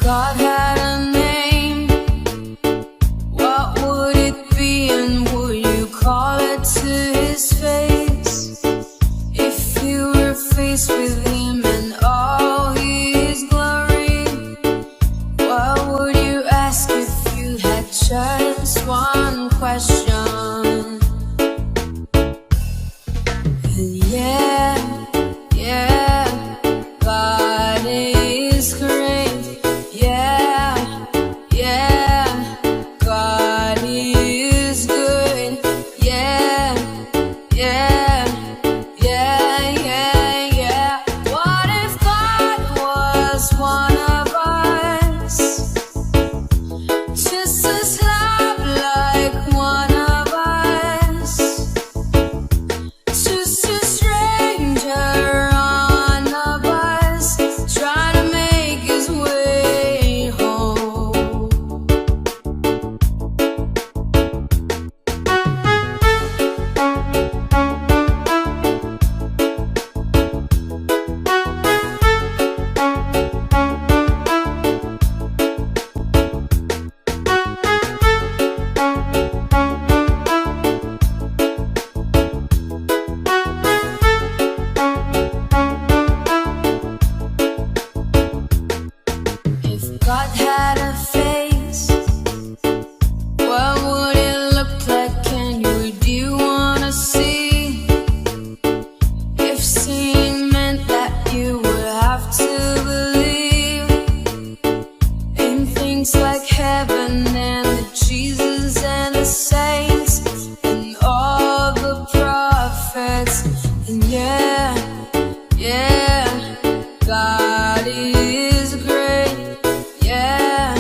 God had a name, what would it be, and would you call it to his face? If you were faced with him and all his glory, is great. Yeah, yeah, God is good. Yeah, yeah, yeah, yeah, yeah. What if God was one of us? Just as love like one of us. Just a stranger on a bus, trying to make his way home. If God had a face, what would it look like? And would you wanna see? If seeing meant that you would have to believe in things like heaven and the Jesus and the saints and all the prophets. And yeah, yeah, God is great. Yeah,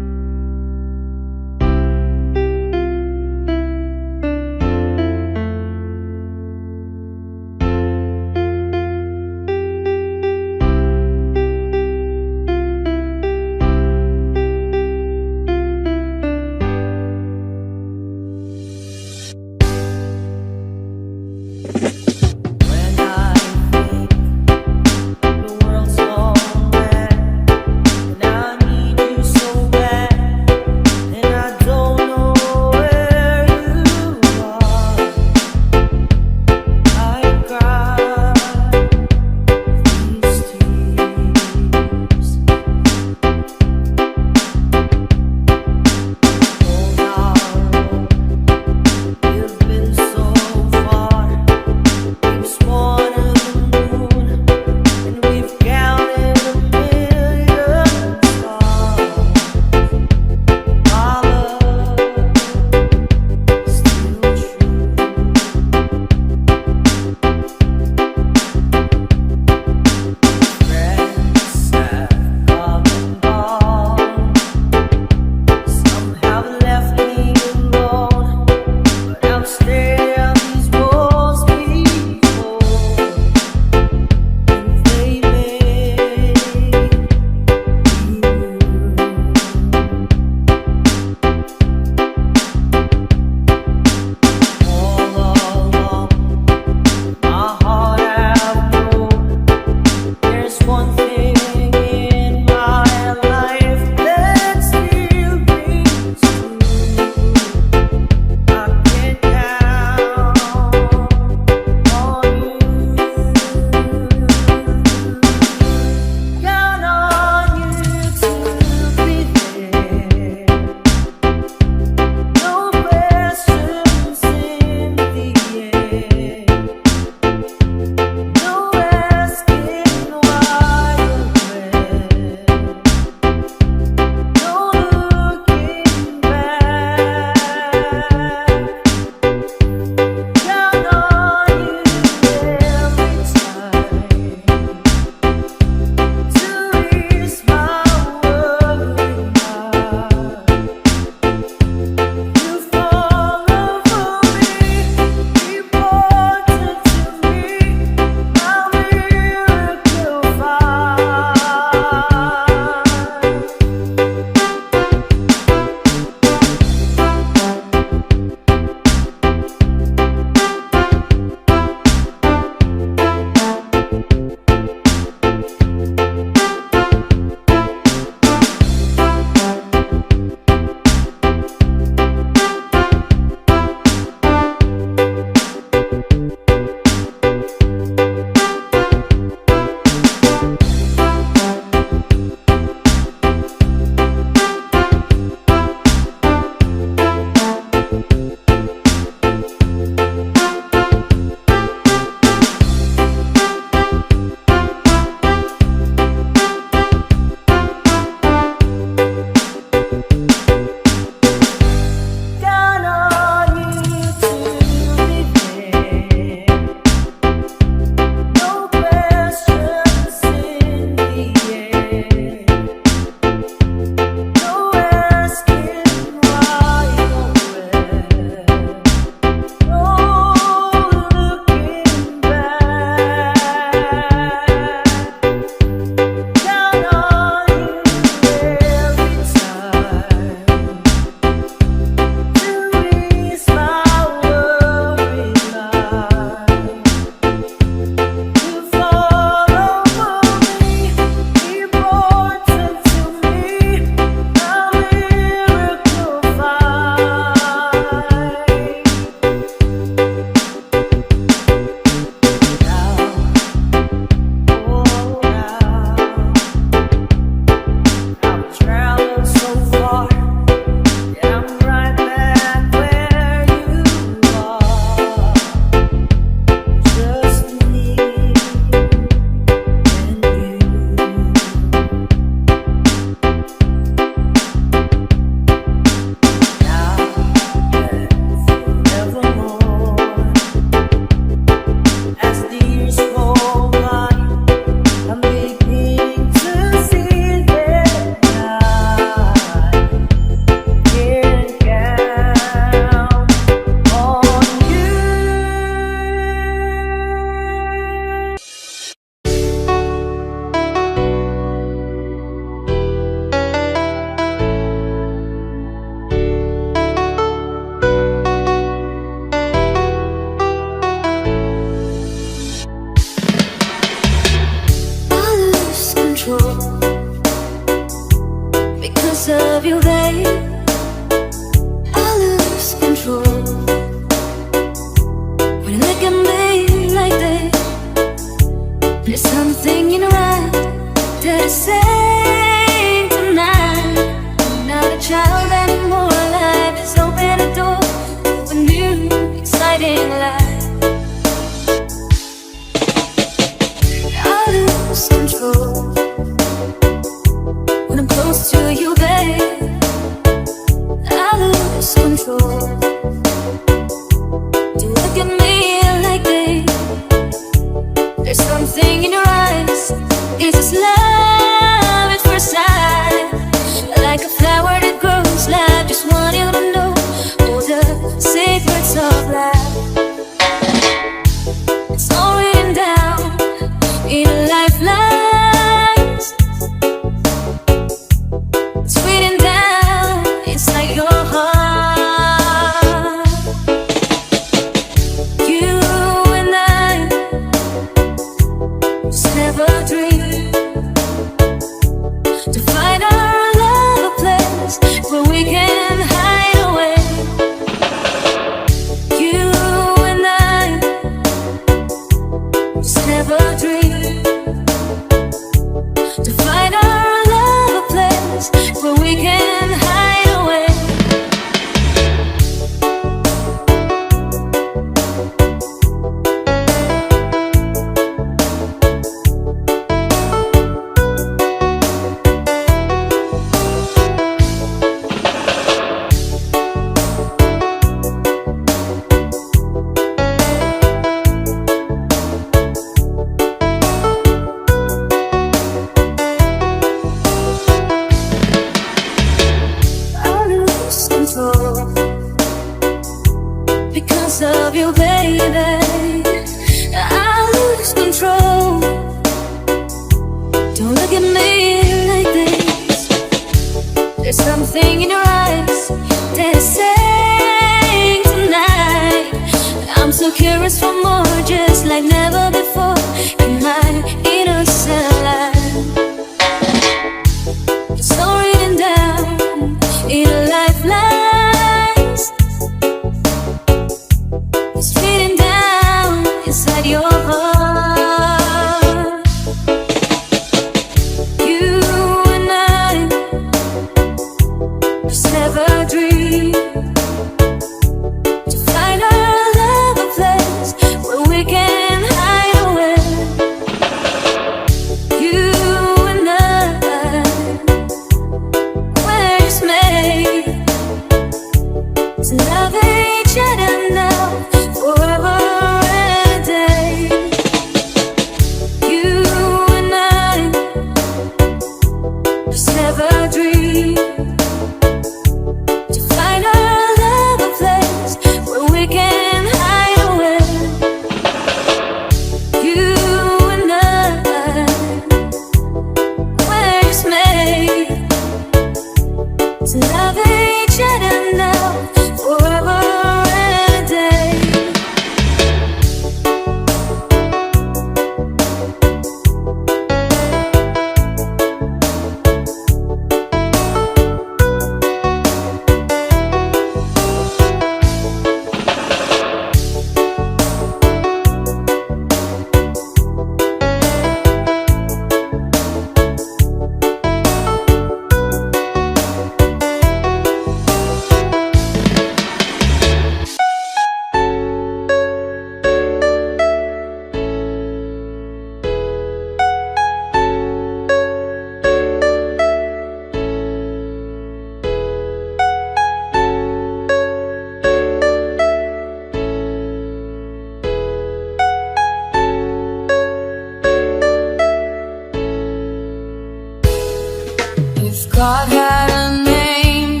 If God had a name,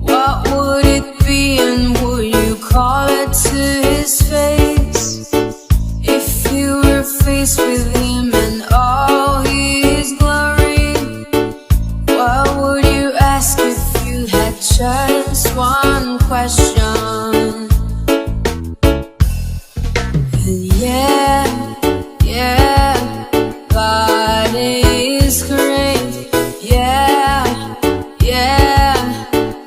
what would it be, and would you call it to his face? If you were faced with him and all his glory, what would you ask if you had just one question? And yeah, God is great. Yeah,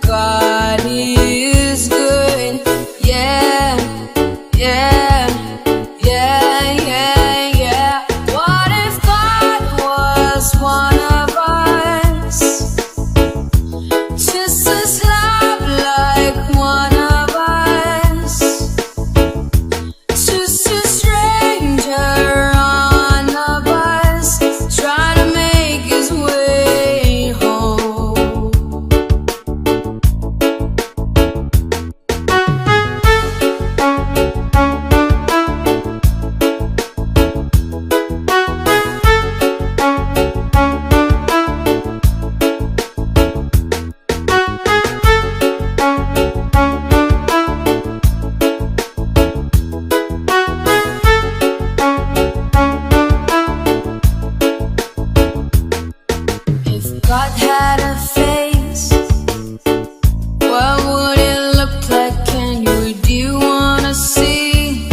God is good. Yeah. What if God was one of us? Just as love like one of us. Just a stranger on the bus, trying to make his way home. If God had a face, what would it look like, and would you wanna see?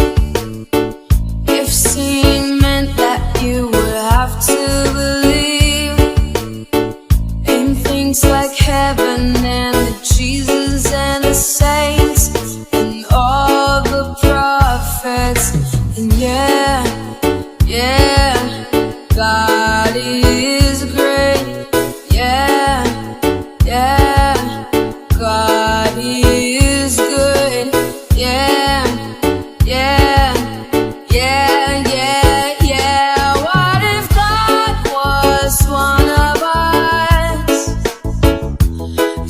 If seeing meant that you would have to believe in things like heaven and the Jesus and the saints and all the prophets. And yeah, God is great. Yeah, God is good. Yeah. What if God was one of us?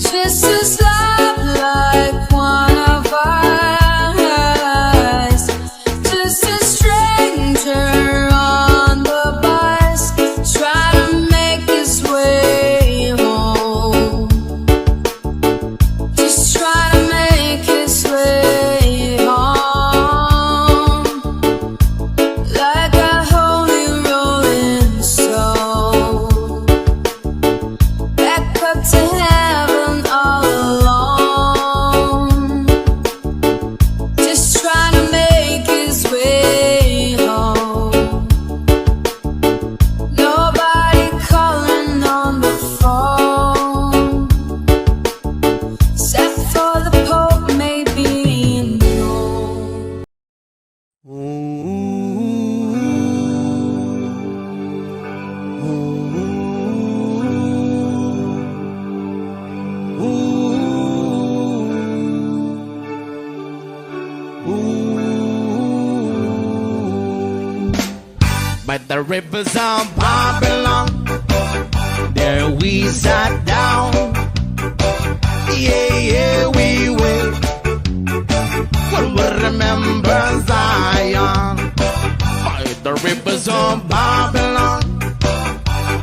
Just as love like one of us. Just a stranger on the bus, trying to make his way home. Just try to make his way home. Like a holy rolling stone, back up to heaven all alone. Just trying to make his way home. Nobody calling on the phone, except for the Pope, maybe no. By the rivers of Babylon, there we sat down. Yeah, we will. Well, we remember Zion. By the rivers of Babylon,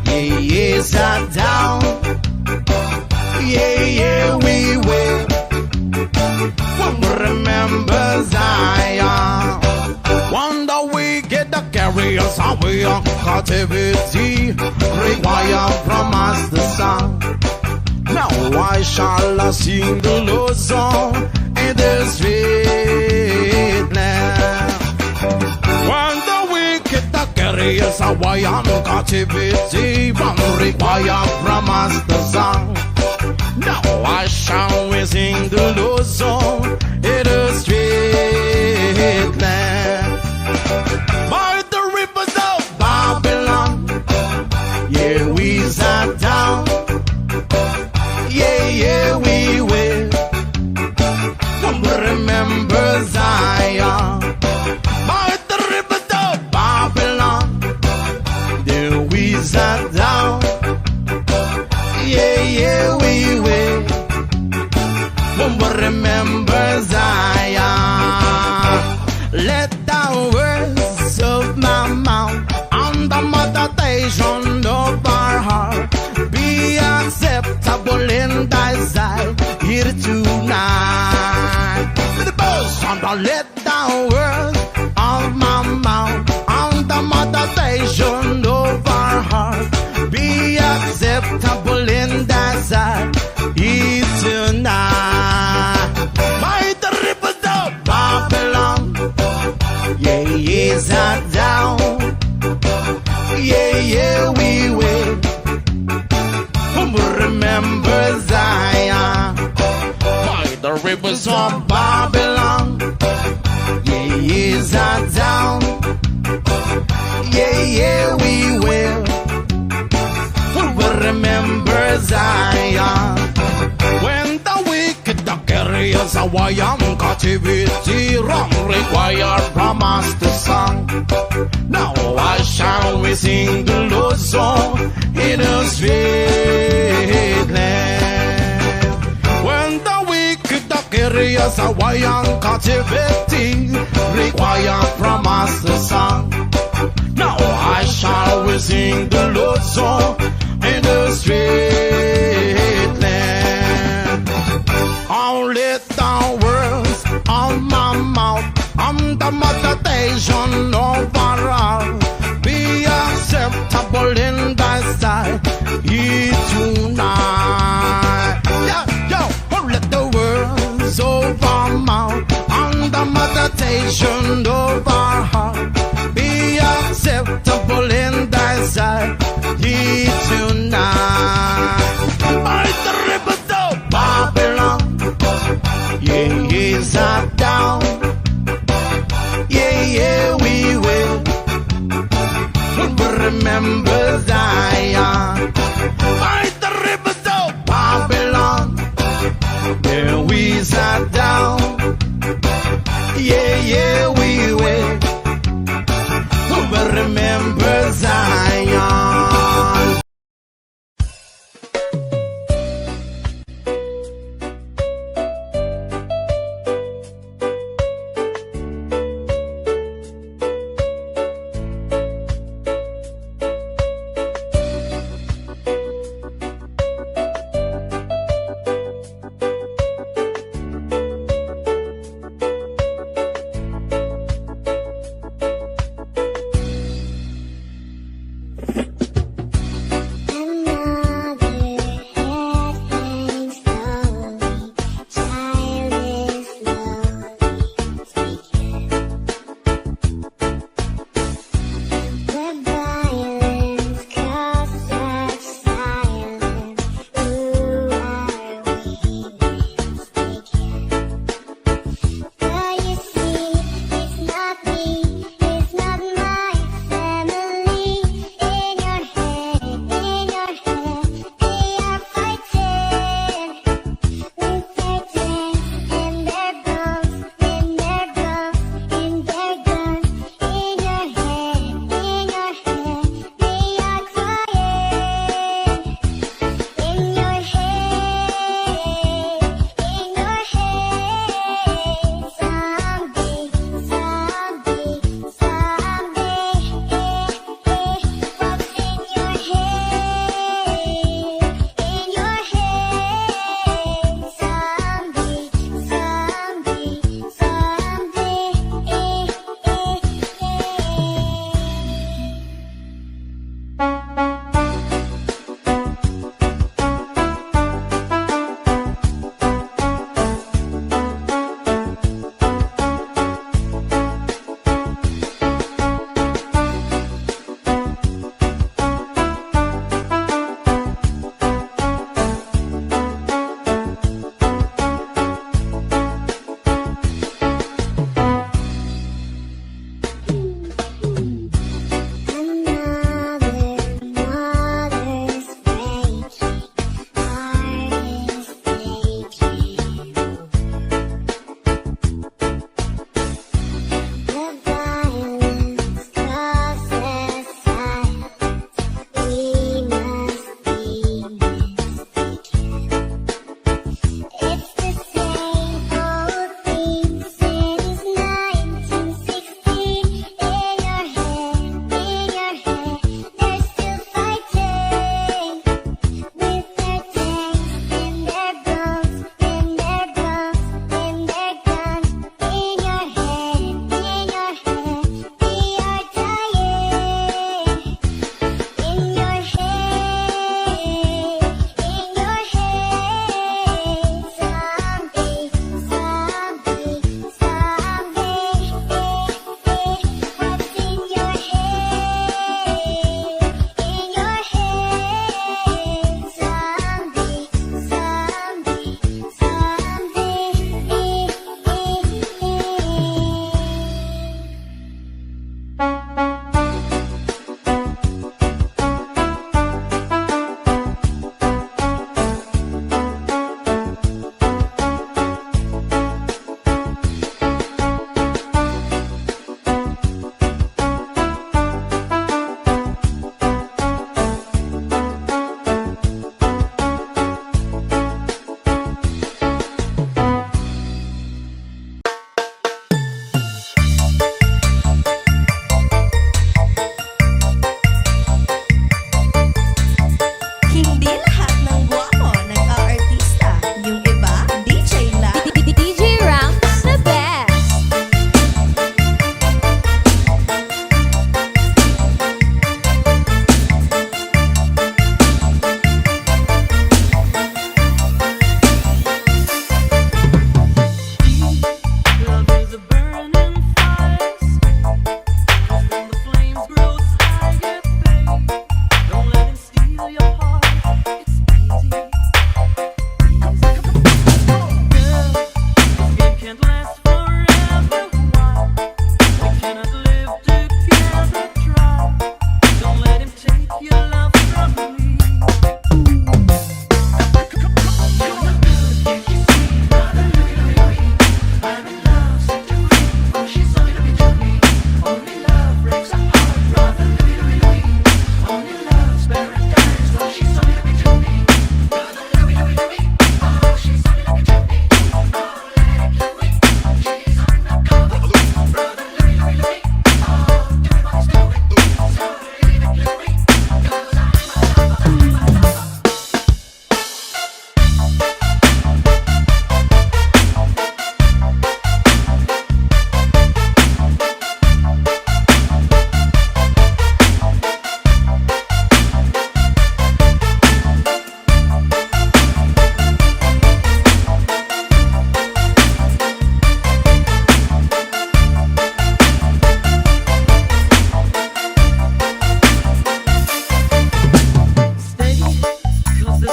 yeah, sat down. Yeah, we will. Well, we remember Zion. One day we get the carriers away on captivity, require from us the song. Now why shall I sing the Lord's song in the street now? When the wicked the carriers away on captivity, require from us the song. Now why shall we sing the Lord's song in the street land? By the rivers of Babylon, yeah, we sat down. Yeah, we will. Remember Zion. By the rivers of Babylon, there we sat down. Yeah, we will. Remember Zion. let the words of my mouth and the meditation of our heart be acceptable in thy sight tonight. By the rivers of Babylon, yeah, yes, I down. Yeah, yeah, we will remember Zion. By the rivers of Babylon, yeah, yes, I down. Yeah, yeah, we will remember Zion. When the wicked carry us away on captivity, wrong require from us to song. Now I shall we sing the Lord's song in a sweet land. When the wicked carry us away on captivity, require from us the song. Now I shall we sing the Lord's song in the sweet land. Oh, let the words of my mouth and the meditation of our heart be acceptable in thy sight tonight. Yeah, yo, oh, let the words of our mouth and the meditation of our heart be acceptable in thy sight tonight. By the rivers of Babylon, yeah, yes, I'm down. Yeah, yeah, we will remember Zion. By the rivers of Babylon, yeah, we sat down. Yeah, yeah, we will remember Zion.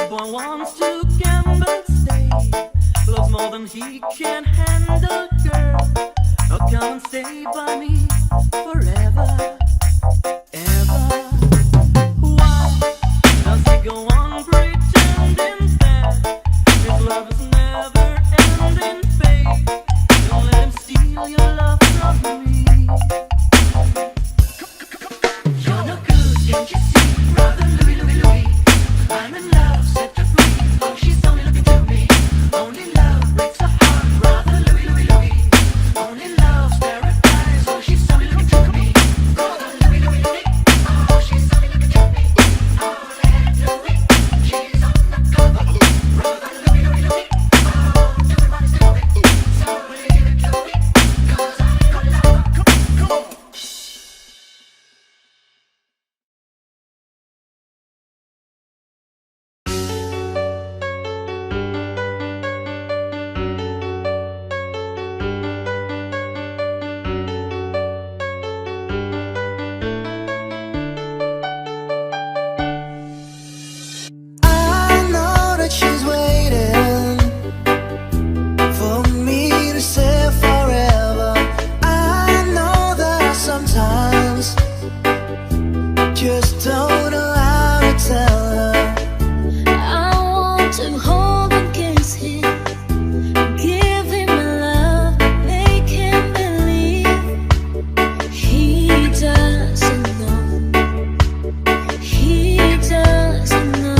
boy wants to gamble, stay. Loves more than he can handle, girl. Oh, come and stay by me forever, ever. Why does he go on pretending that his love is never ending, babe? Don't let him steal your love from me. You're no good, can't you see, brother Louie, Louie, Louie? I'm in love, set her free. Oh, she's only looking to me. Only love breaks the heart, brother Louie, Louie, Louie. Only love's paradise. Oh, she's only looking to me. Brother Louie, Louie, Louie. Oh, she's only looking to me. Oh, let Louie, she's on the cover. Brother Louie, Louie, Louie. Oh, everybody's doing it. So leave it to me, 'cause I got love. Come on. I know that she's waiting for me to say forever. I know that I sometimes just don't know how to tell her. I want to hold and kiss him, give him my love, make him believe he doesn't know, he doesn't know.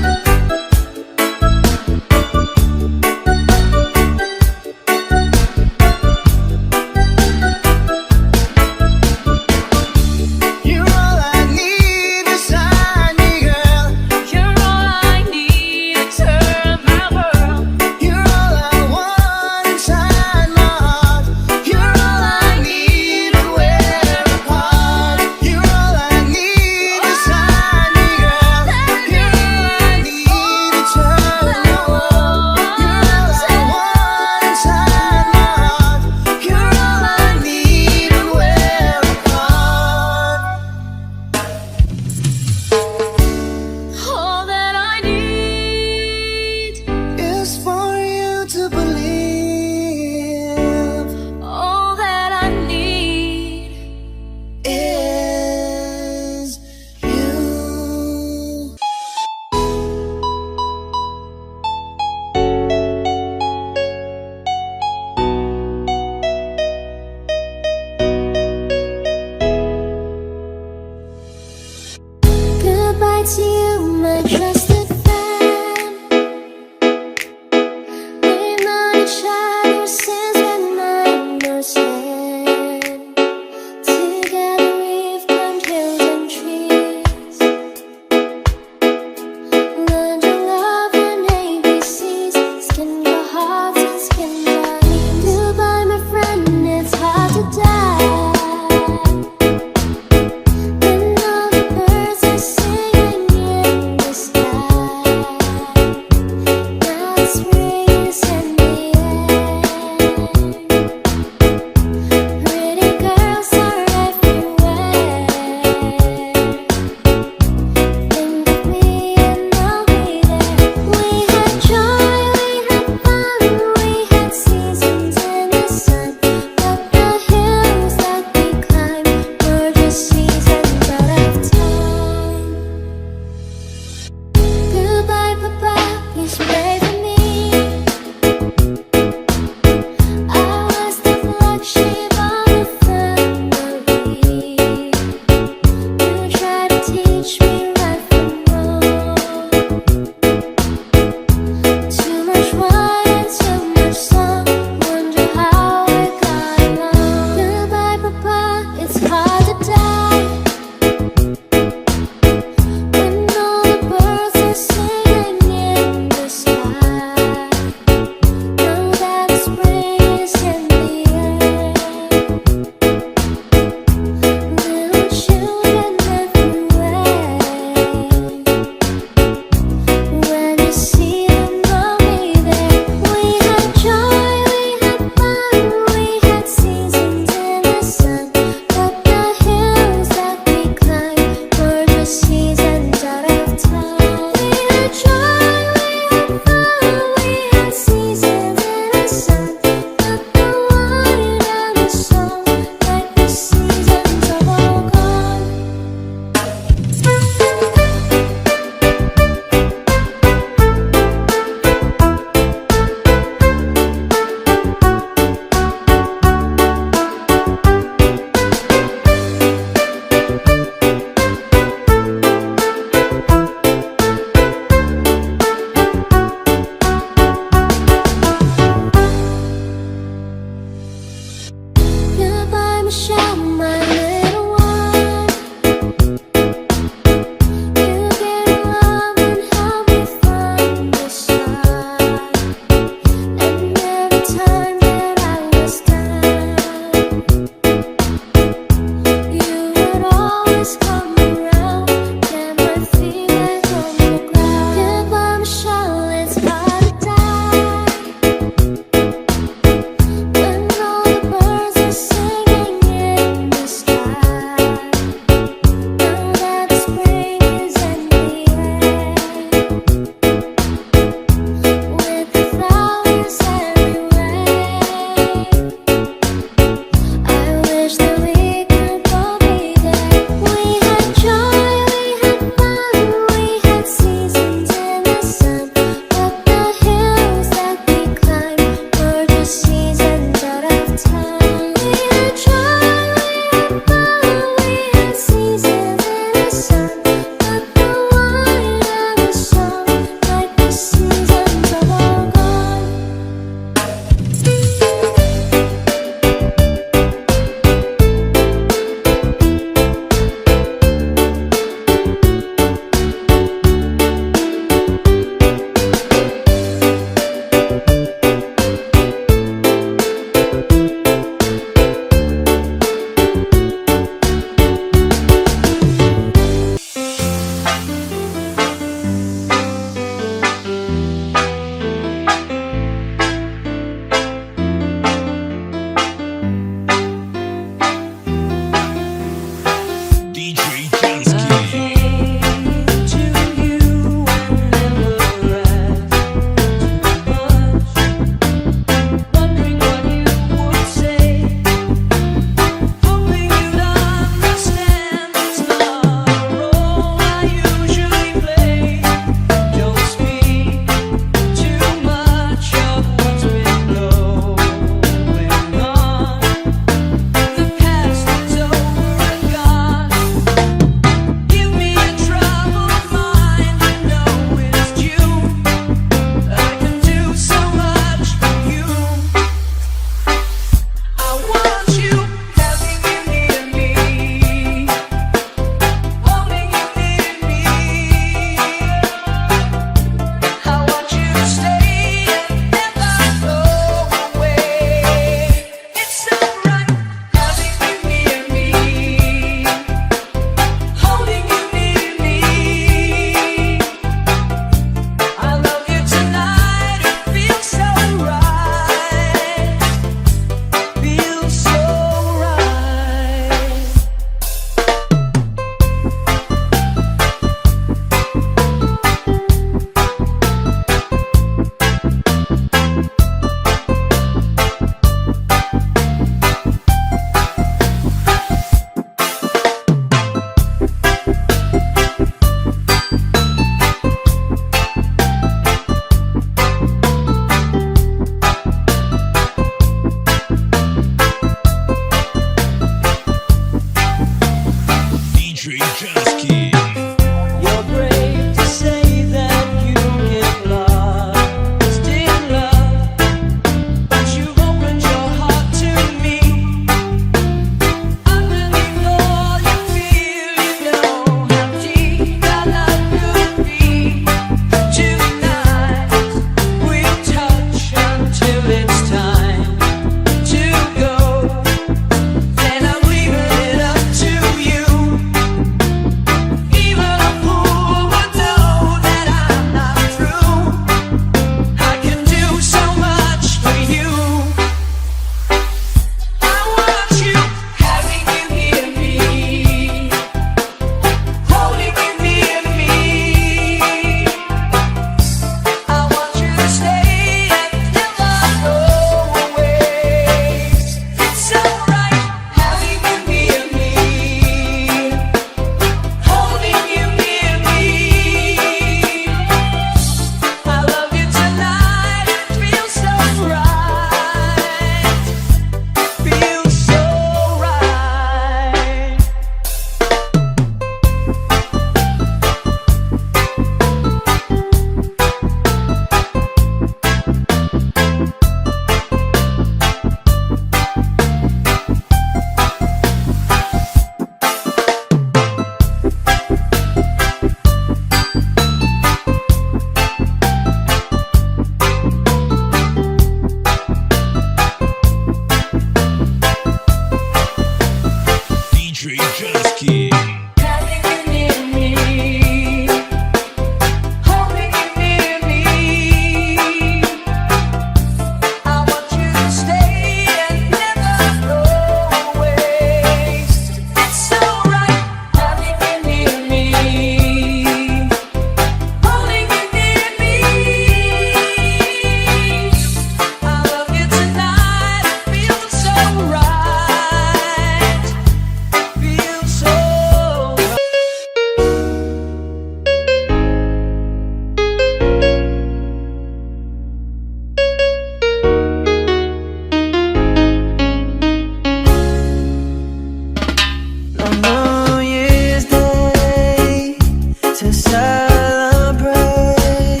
celebrate.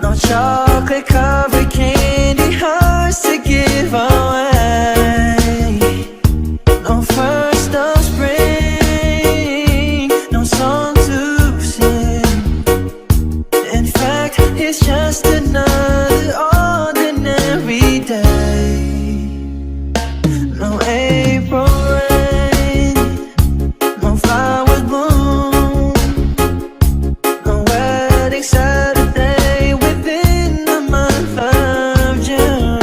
No chocolate covered candy hearts to give away. No first of spring, no song to sing. In fact, it's just another ordinary day. No April rain, no flowers bloom, no wedding Saturday within the month of June.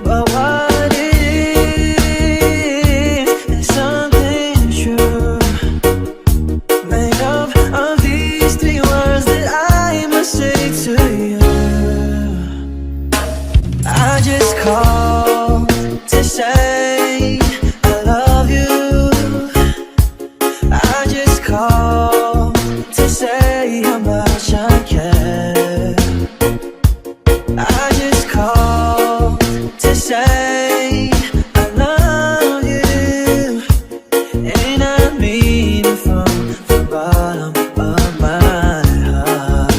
But what is something true, made up of these three words that I must say to you. I just called to say I love you. I just called to say how much I care. I just called to say I love you, and I mean it from the bottom of my heart.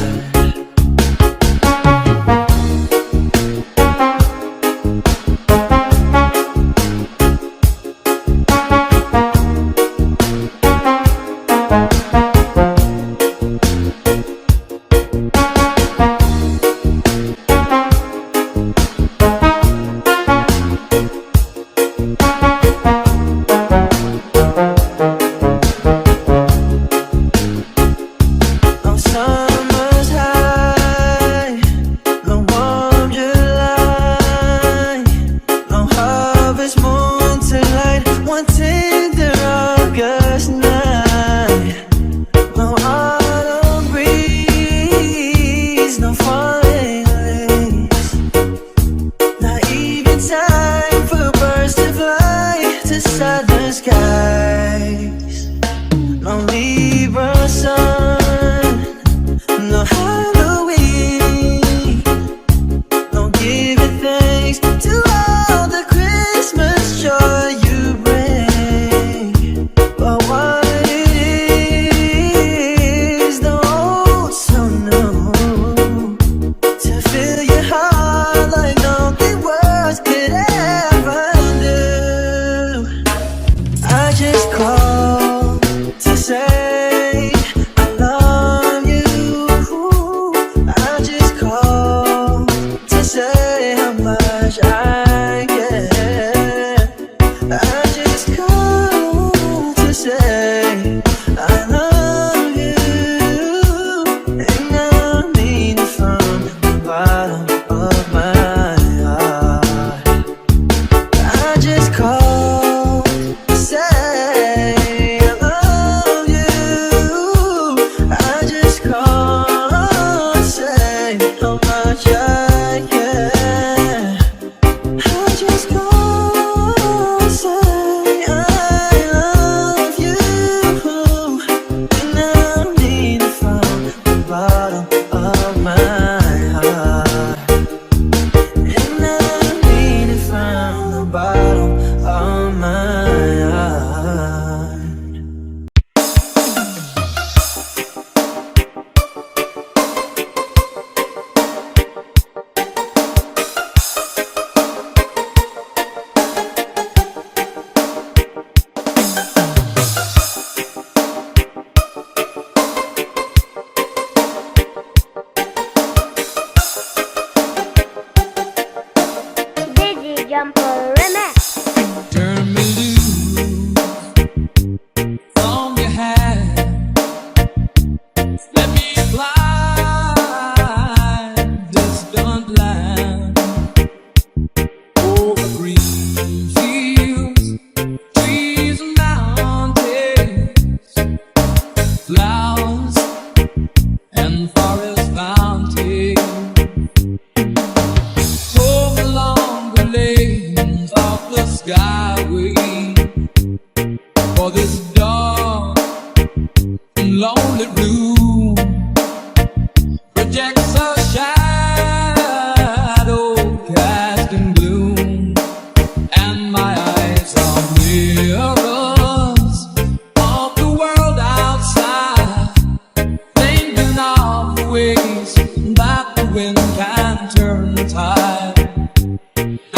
ways that the wind can turn the tide.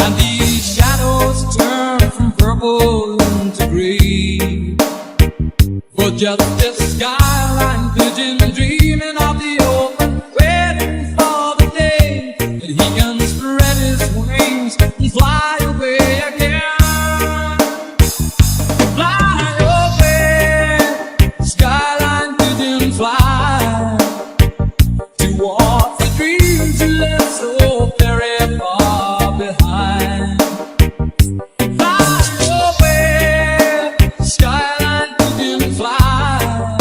And these shadows turn from purple into green. For just this skyline pigeon dreaming of the open, waiting for the day that he can spread his wings and fly away again. Fly away, skyline pigeon, fly towards the dreams you left so very far behind. Fly away, skyline pigeon, fly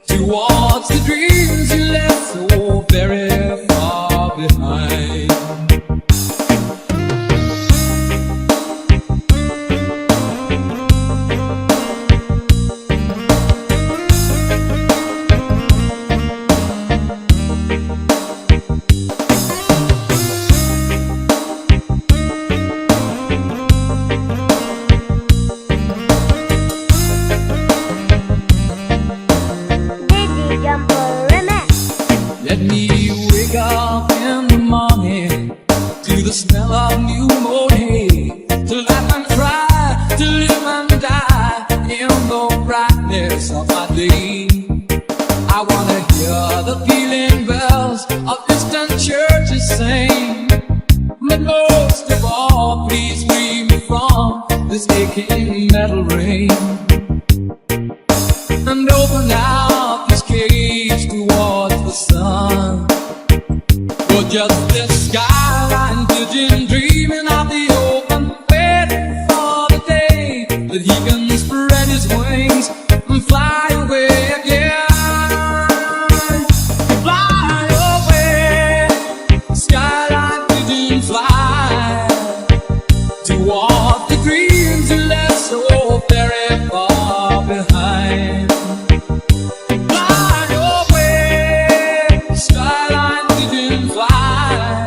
towards the dreams you left so very far behind. Dizzy Jumper Remix. Let me wake up in the morning to the smell of new mown hay, to laugh and cry, to live and die in the brightness of my day. I wanna hear the pealing bells of distant churches sing, but most of all, please free me from this aching metal rain, and open out this cage towards the sun. For just this skyline pigeon dreaming of the open, waiting for the day that he can spread his wings and fly away again. Fly away, skyline pigeon, fly towards the dreams you left so very far behind. Fly away, skyline pigeon, fly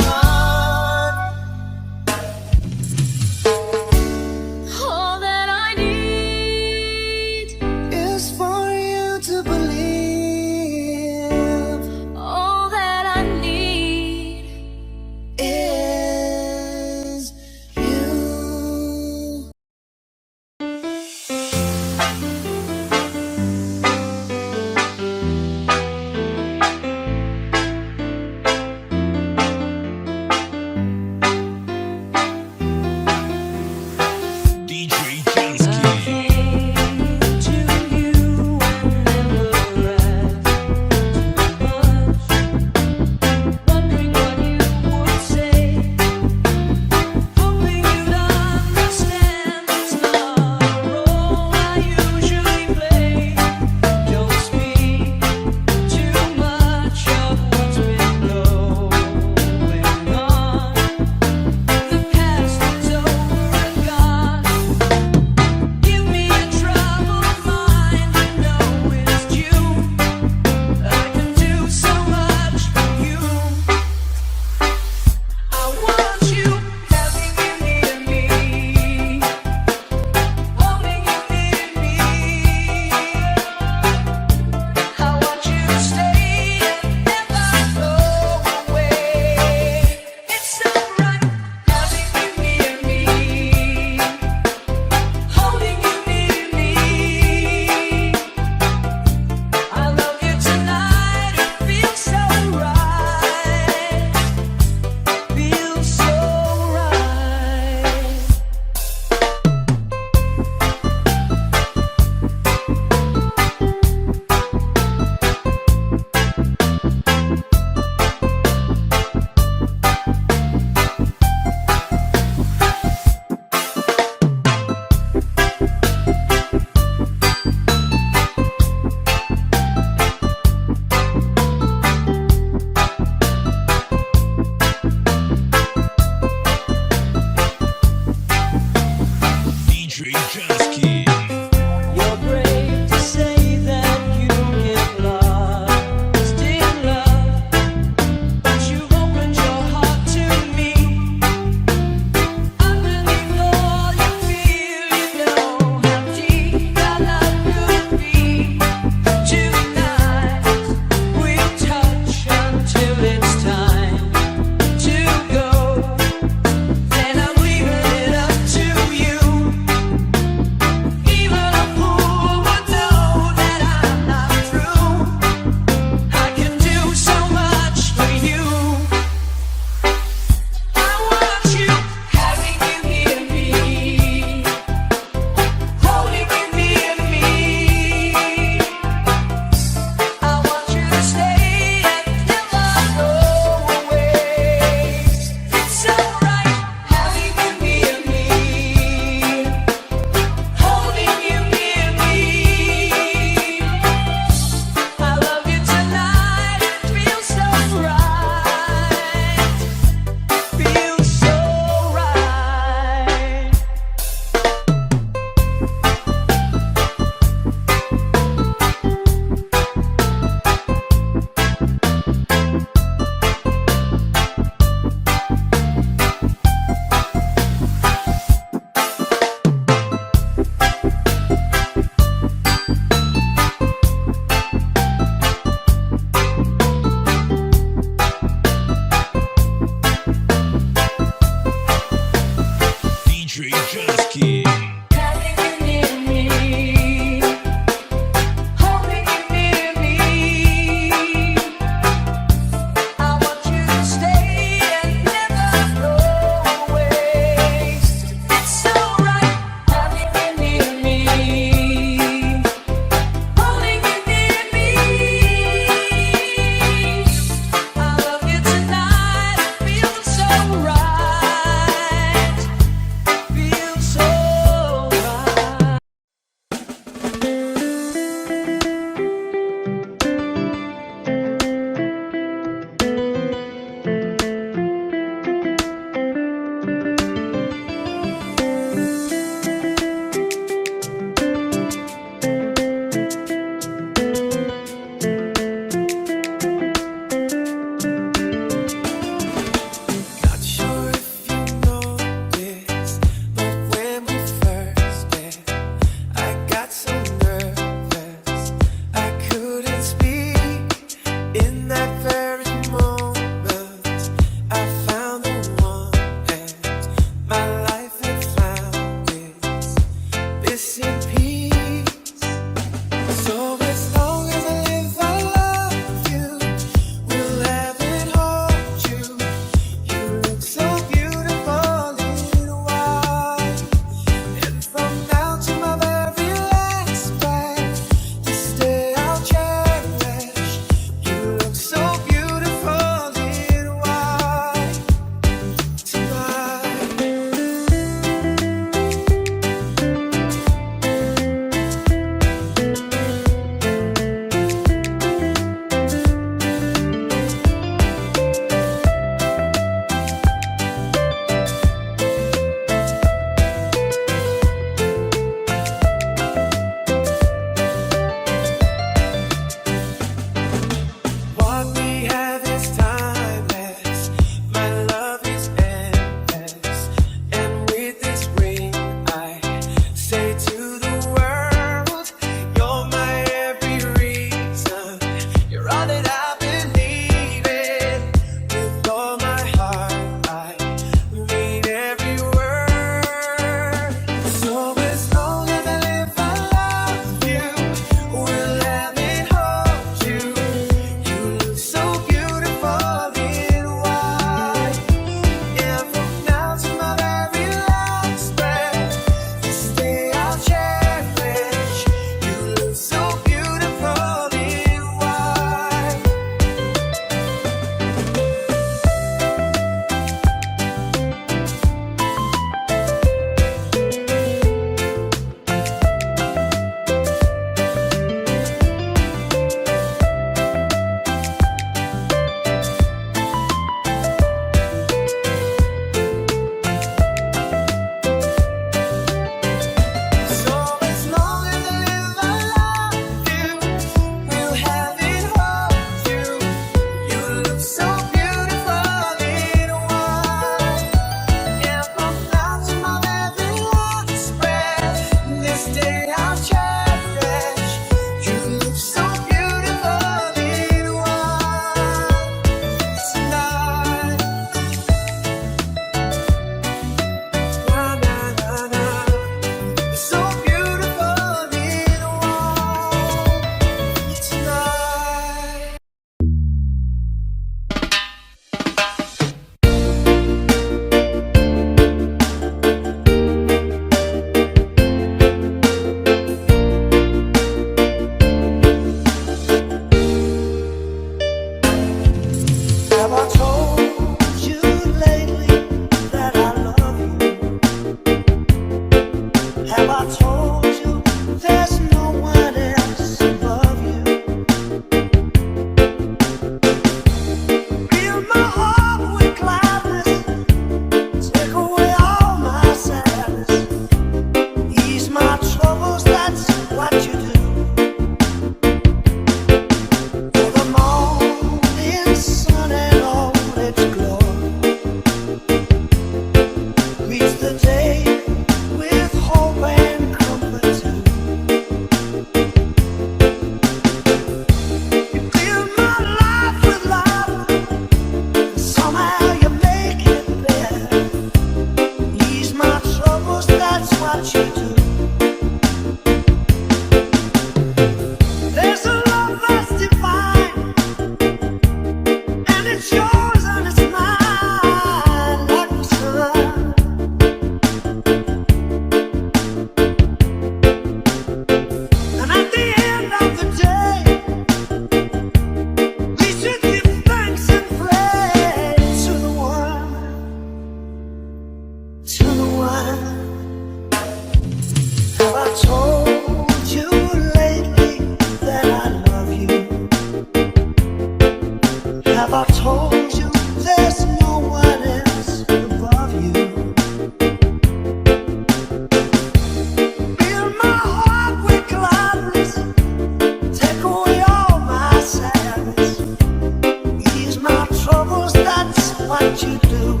what you do.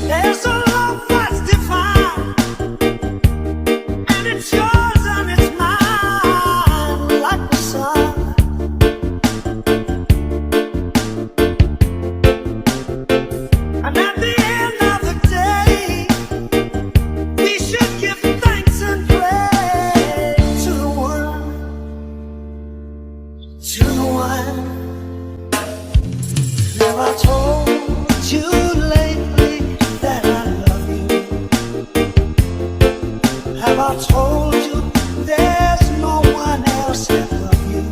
There's a love that's divine, and it's yours and it's mine, like the sun. And at the end of the day, we should give thanks and praise to the one, to the one. Now I told you lately that I love you. Have I told you there's no one else that love you?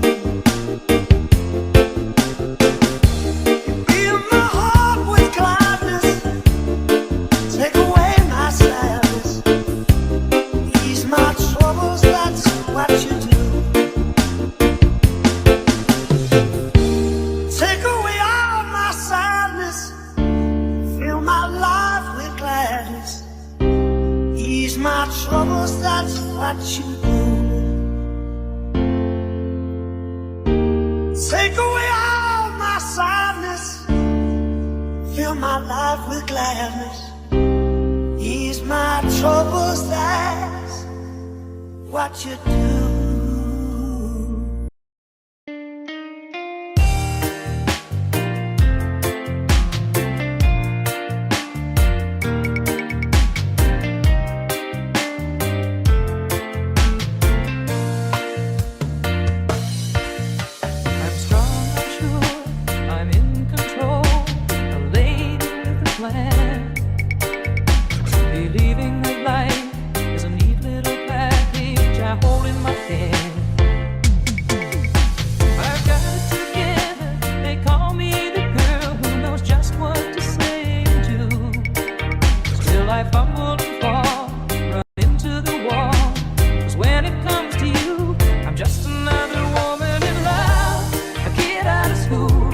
You fill my heart with gladness, take away my sadness, ease my troubles, that's what you do. Take away all my sadness, fill my life with gladness, ease my troubles, that's what you do. Take away all my sadness, fill my life with gladness, ease my troubles, that's what you do. I'm strong, I'm sure, I'm in control, a lady with a plan. Believing that life is a neat little package I hold in my hand. I've got it together, they call me the girl who knows just what to say and do. Still I fumble and fall, run into the wall, 'cause when it comes to you, I'm just another woman in love, a kid out of school,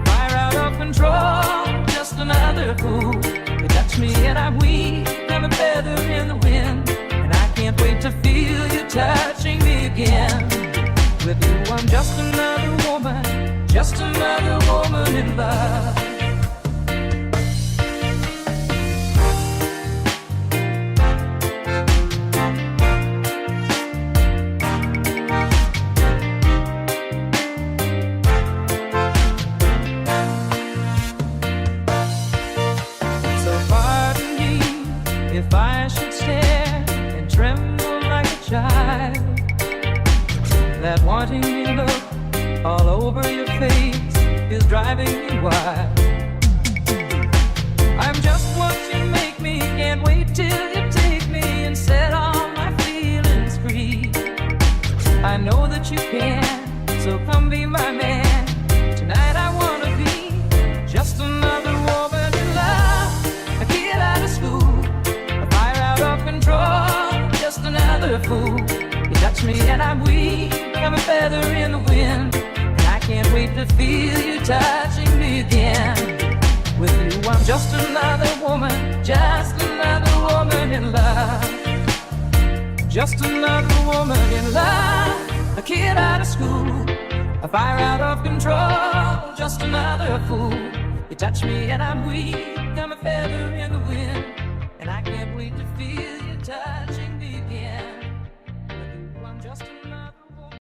fire out of control, just another fool. You touch me and I'm weak, I'm a feather in the wind, and I can't wait to feel you touching me again. With you I'm just another woman in love. So pardon me if I should stare and tremble like a child. That wanting me look all over your face is driving me wild. I'm just what you make me, can't wait till you take me and set all my feelings free. I know that you can, so come be my man. Tonight I wanna be just another woman in love, a kid out of school, a fire out of control, just another fool. You touch me and I'm weak, I'm a feather in the wind, and I can't wait to feel you touching me again. With you I'm just another woman in love, just another woman in love, a kid out of school, a fire out of control, just another fool. You touch me and I'm weak, I'm a feather in the wind, and I can't wait to feel you touching me again. With you I'm just another woman.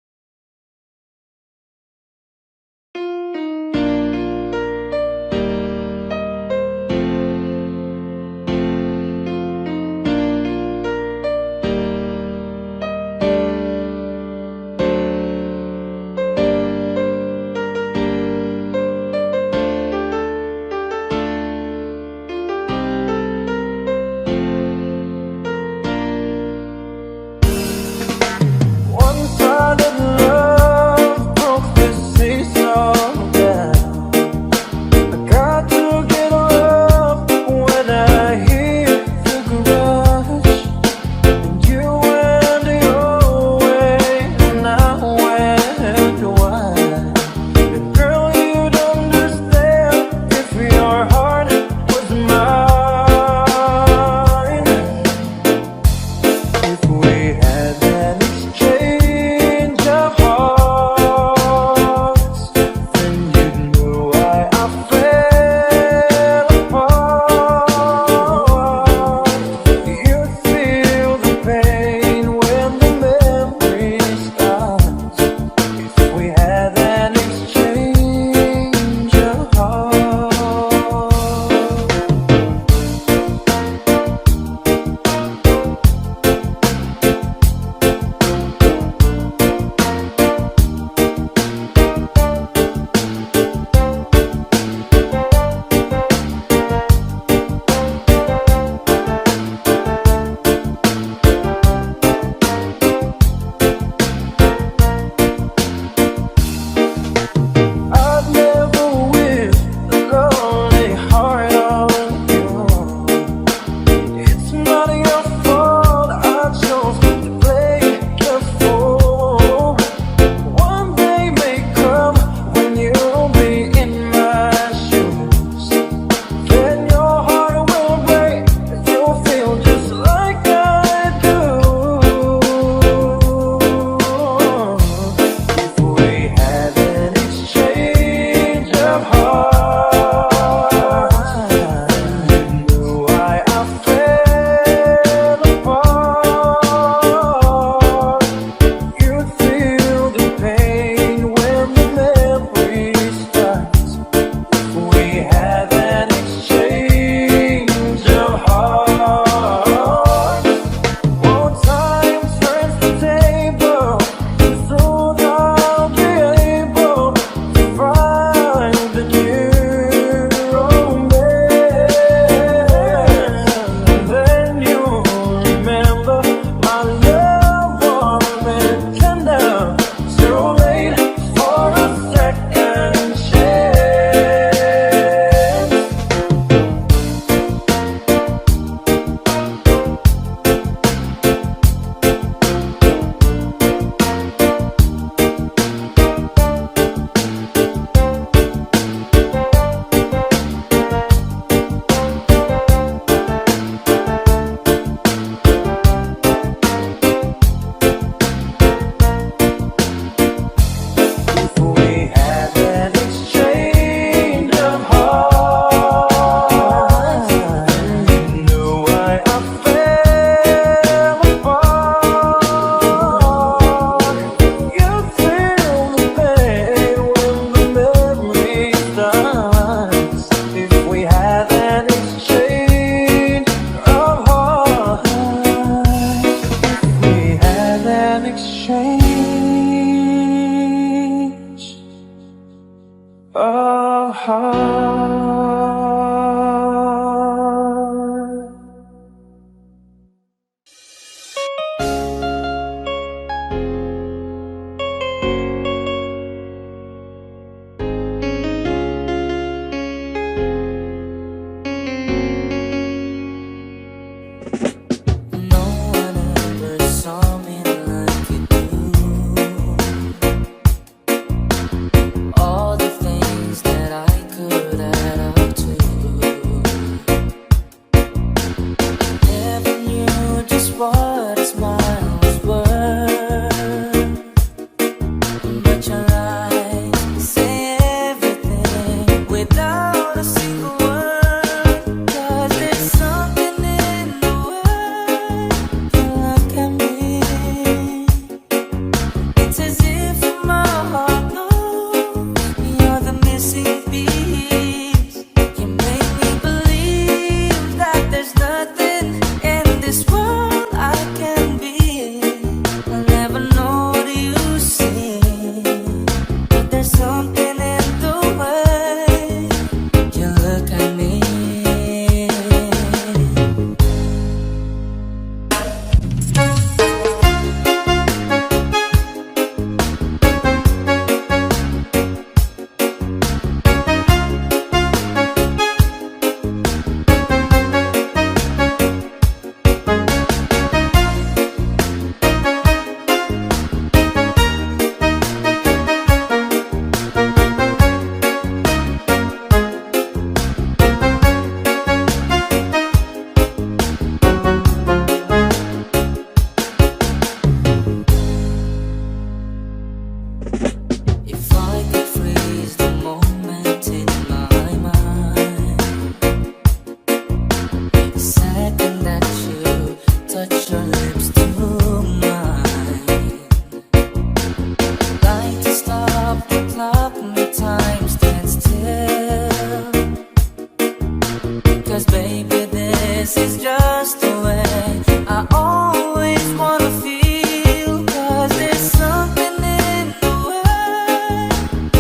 'cause baby, this is just the way I always wanna feel. 'Cause there's something in the way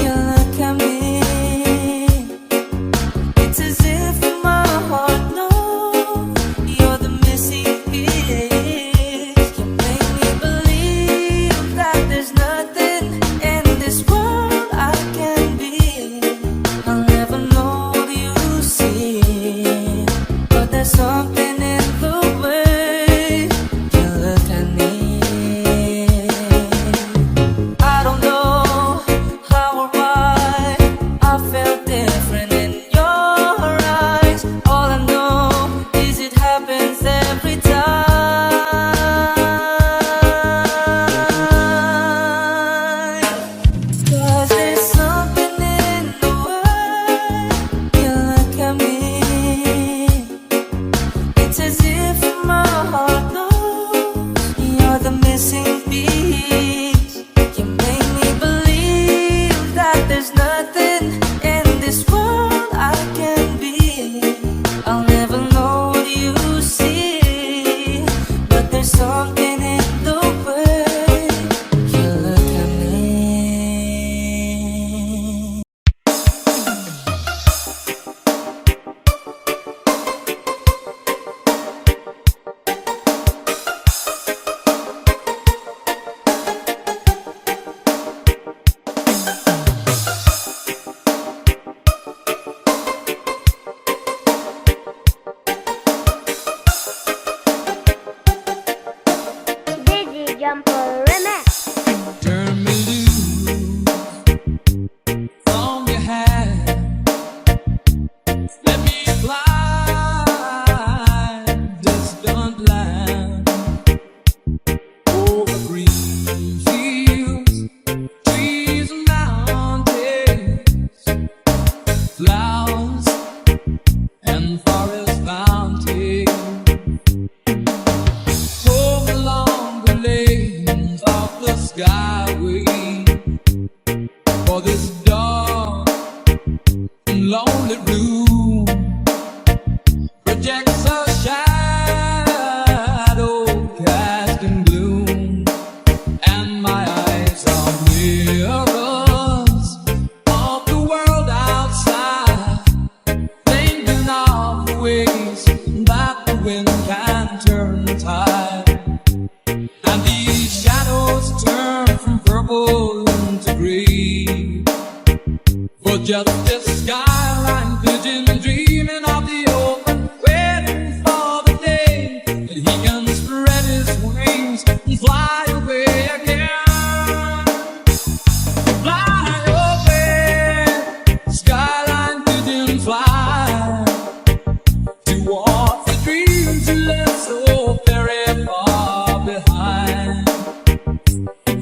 you look at me. It's as if my heart knows you're the missing piece. You make me believe that there's nothing in this world I can be. I'll never know what you see, but there's something in the way you look at me. I don't know how or why I felt different in your eyes. All I know is it happens every time. 'Cause there's something in the way you look at me. It's as if my heart knows you're the missing piece. You make me believe that there's nothing in this world I can be. I'll never know what you see, but there's something in the way you look at me. Dizzy Jumper Remix. Turn me loose from your hand. Let me fly distant land over green fields, trees and mountains, flowers and forest fountains. Home along the lanes of the skyway, for this dark and lonely room projects a shadow casting gloom, and my eyes are mirrors of the world outside, thinking of the ways that the wind can turn the tide. And these shadows turn from purple into gray, for just this skyline vision, dreaming of the open, waiting for the day that he can spread his wings and fly away again. Fly away, skyline vision, fly towards the dreams you left so very far behind.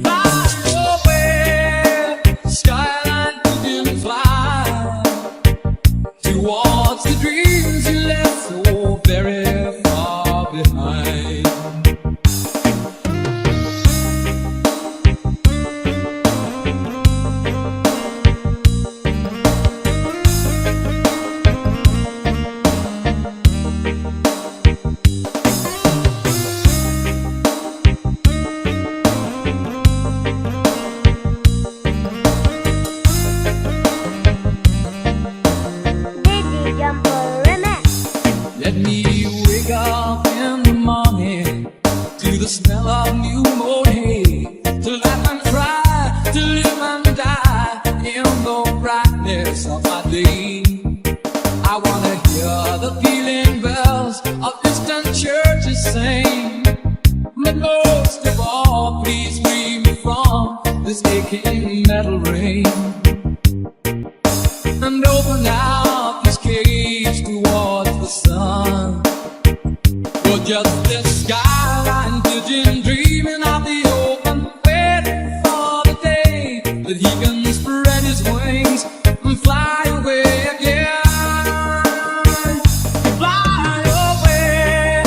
Fly away, skyline vision, fly towards the dreams you left so very far behind. Dizzy Jumper Remix. Let me wake up in the morning to the smell of new mown hay, to laugh and cry, to live and die in the brightness of my day. I wanna hear the pealing bells of distant churches sing, but most of all, please free me from this aching metal rain, and open out this cage towards the sun. For just this skyline vision, dreaming of the open, waiting for the day that he can spread his wings and fly away again. Fly away,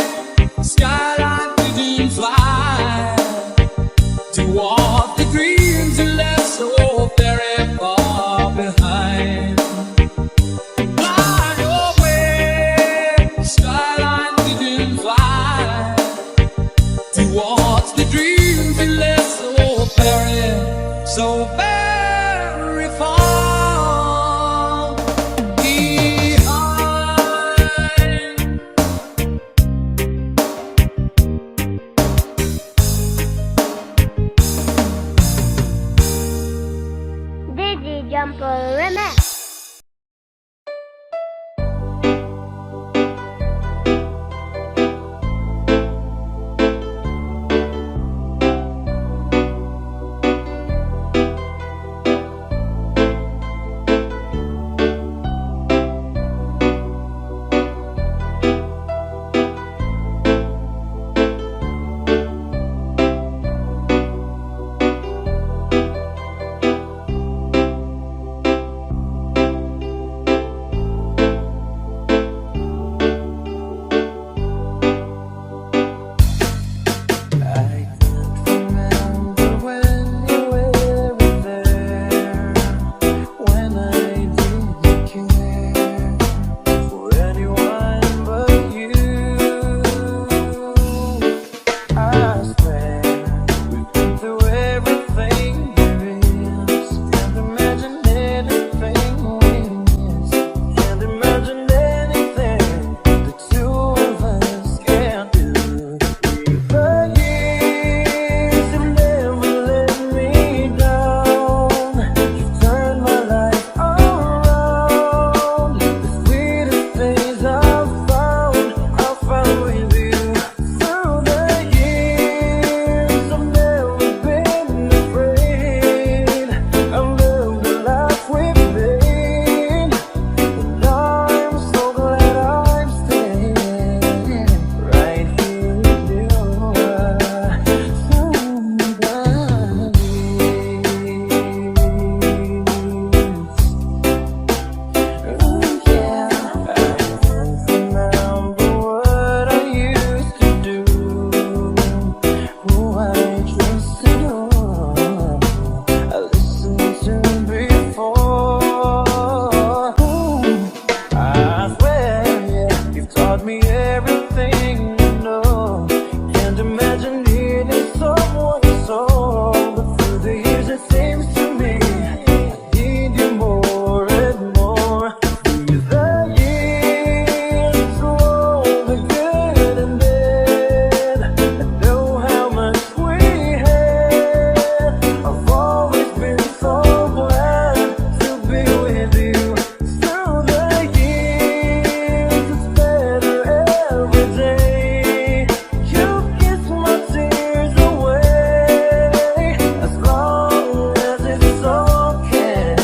skyline vision, fly towards the dreams you left so very far behind. Fly away, taught me everything you know. Can't imagine needing someone so, but through the years it seems to me I need you more and more. Through the years, through all the good and bad, I know how much we had. I've always been so glad to be with you. Through the years, it's better every day. You kiss my tears away. As long as it's okay,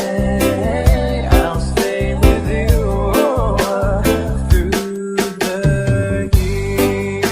I'll stay with you through the years.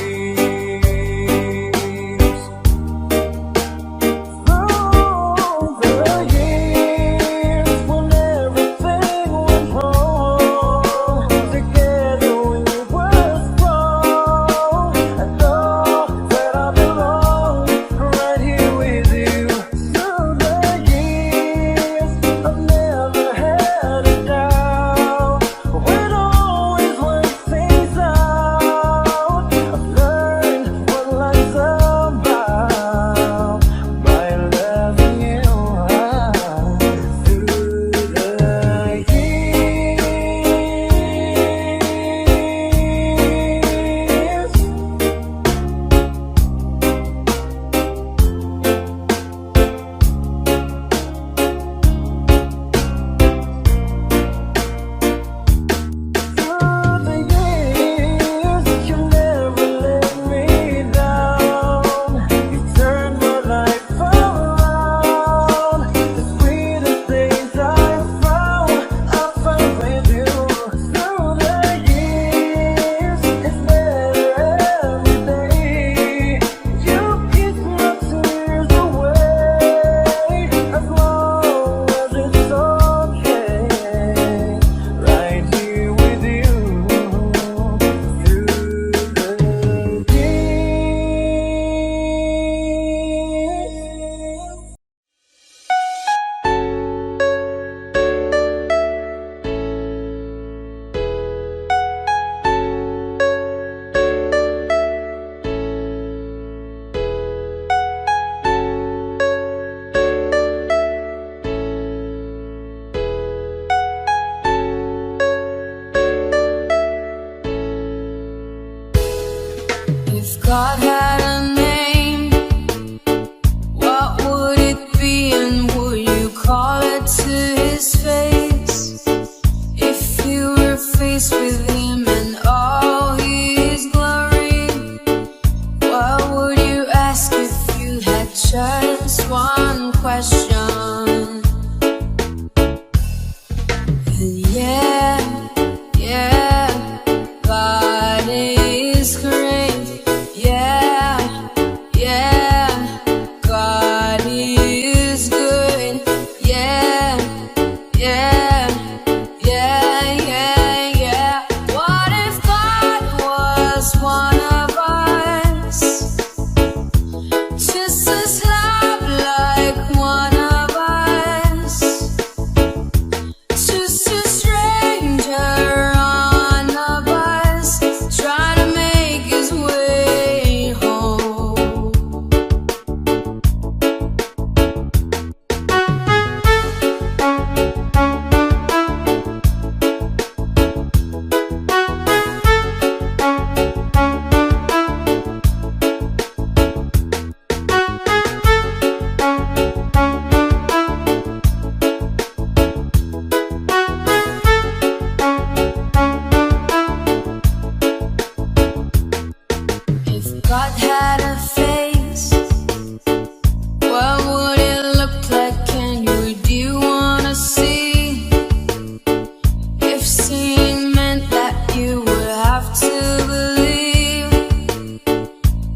Through the years, when everything went wrong, together we were strong. I know that I belong right here with you. Through the years, I've never had a doubt. We'd always work things out. I've learned what life's about by loving you through the years. Through the years, you never let me down. You turned my life around. The sweetest things I found with you. Through the years, it's better every day. You kiss my tears away. As long as it's okay, right here with you through the years. If God had a name, what would it be, and would you call it to his face? If you were faced with him and all his glory, what would you ask if you had just one question? And yeah, God is great. Yeah, God is good. Yeah. What if God was one of us? Just as love like one of us. Just a stranger on a bus, trying to make his way home. If God had a face, what would it look like? Do you wanna see? If seeing meant that you would have to believe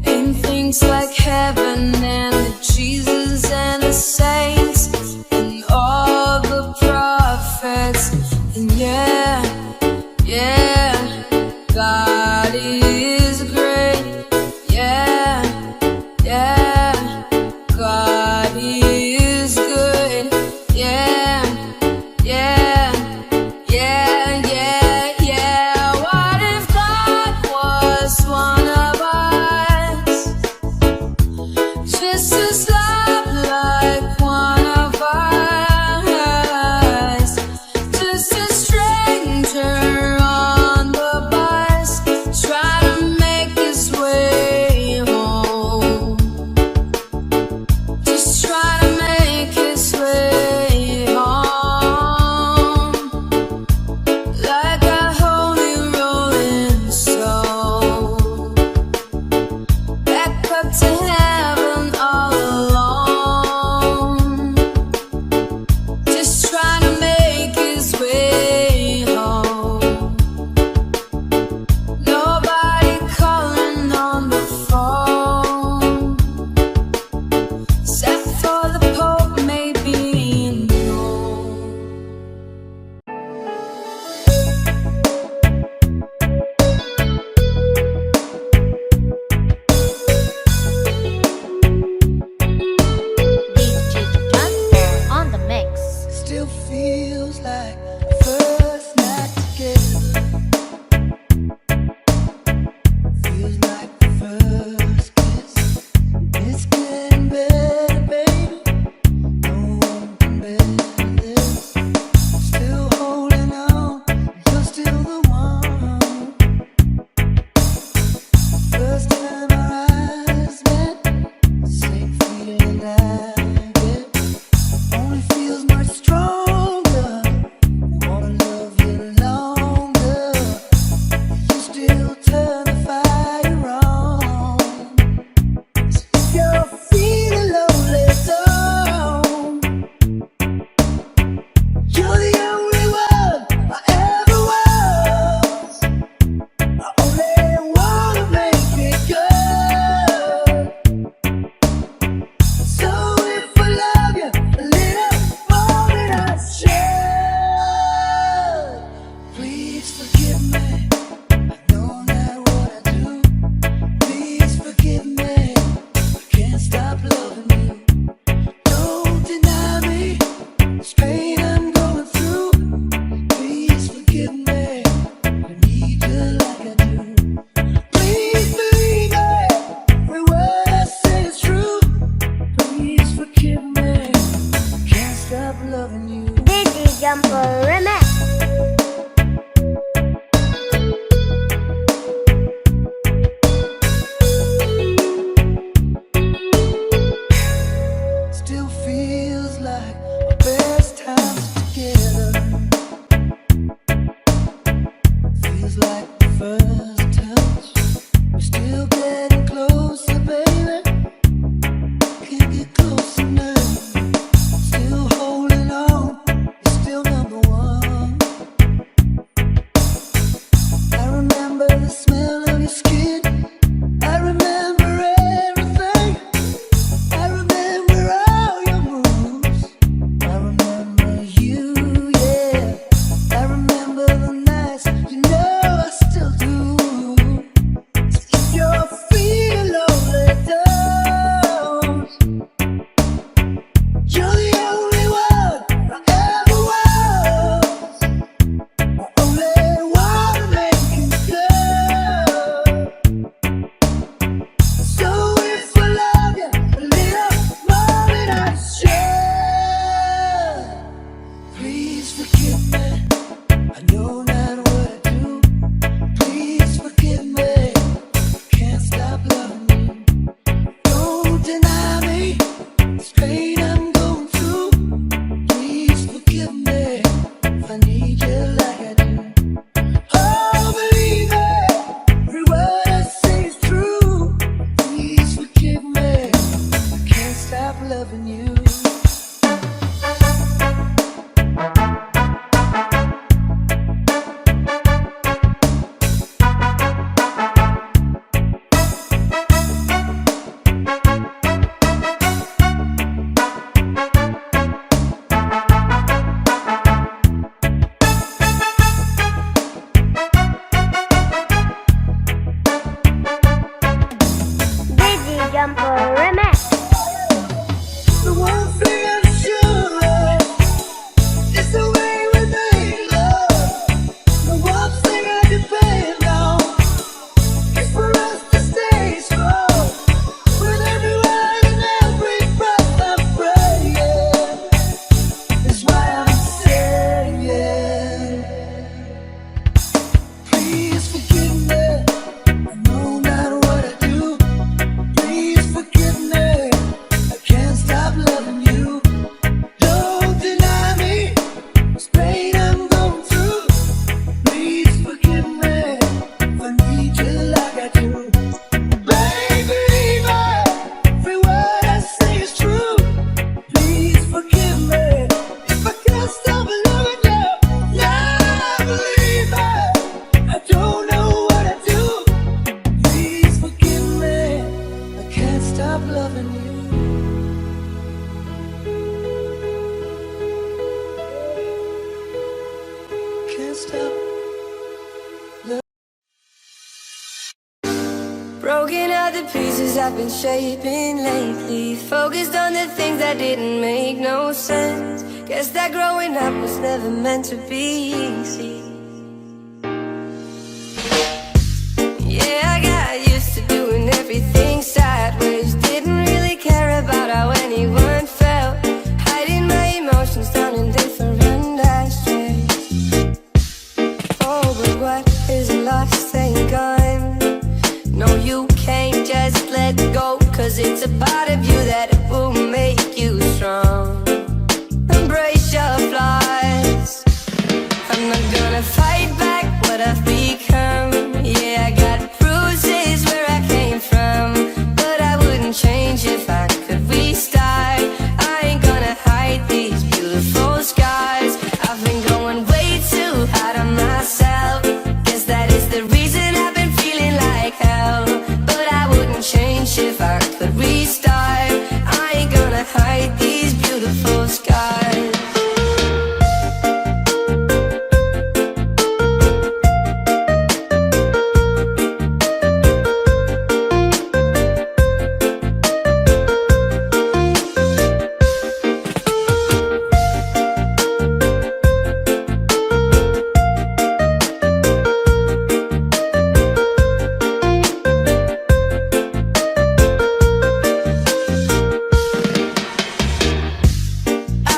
in things like heaven and the Jesus and the saints and all the prophets. And God is great. Yeah, God is good. Yeah. What if God Broken out the pieces I've been shaping lately. Focused on the things that didn't make no sense. Guess that growing up was never meant to be easy. Yeah, I got used to doing everything sideways. Didn't really care about how anyone felt. Hiding my emotions down in different ashtrays. Oh, but what is lost ain't gone. No, you can't just let go, 'cause it's a part of you that will make you strong. Embrace your flaws. I'm not gonna fight back what I've become. Yeah, I got bruises where I came from, but I wouldn't change if I could restart. I ain't gonna hide these beautiful scars. I've been going way too hard on myself. Guess that is the reason I've been feeling like hell. But I wouldn't change if I could restart. I ain't gonna hide these beautiful scars.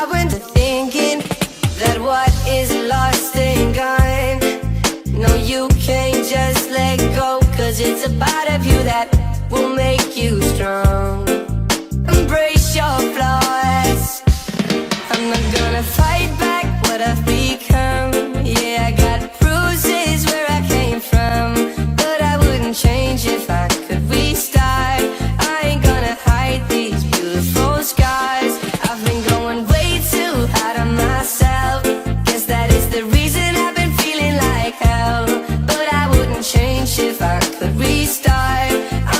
I went to thinking that what is lost ain't gone. No, you can't just let go, 'cause it's a part of you that will make you strong. Embrace your flaws. I'm not gonna fight back what I've become. Yeah, I got bruises where I came from, but I wouldn't change if I could restart. I ain't gonna hide these beautiful scars. I've been going way too hard on myself. Guess that is the reason I've been feeling like hell. But I wouldn't change if I could restart.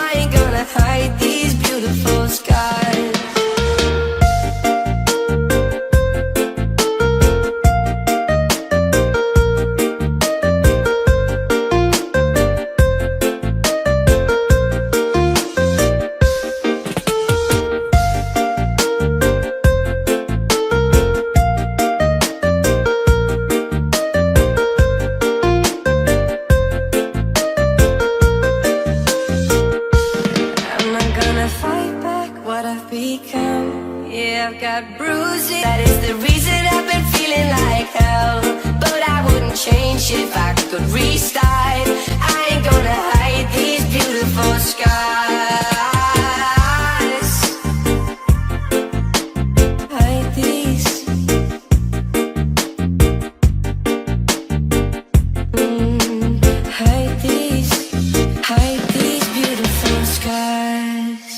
I ain't gonna hide these beautiful scars. I'm not gonna fight back what I've become. Yeah, I've got bruises. That is the reason I've been feeling like hell. But I wouldn't change if I could restart. I ain't gonna hide these beautiful scars. Hide these. Hide these beautiful scars.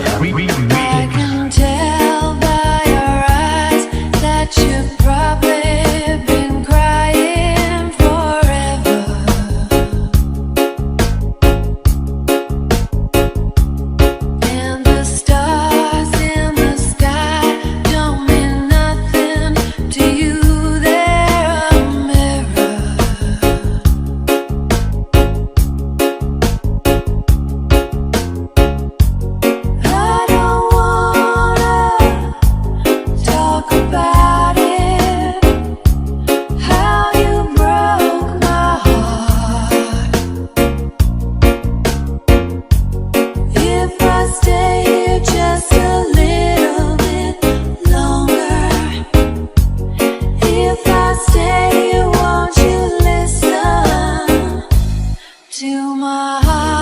I can tell by your eyes that you've probably been crying forever. And the stars in the sky don't mean nothing to you. They're a mirror. I don't wanna talk about it, how you broke my heart. If I stay here just a little bit longer, if I stay here, won't you listen to my heart?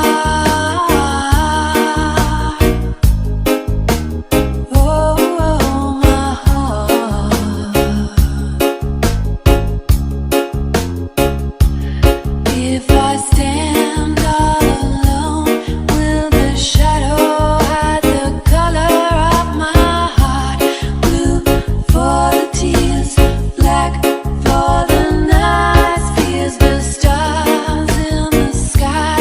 Oh, my heart. If I stand all alone, will the shadow hide the color of my heart? Blue for the tears, black for the night's fears. The stars in the sky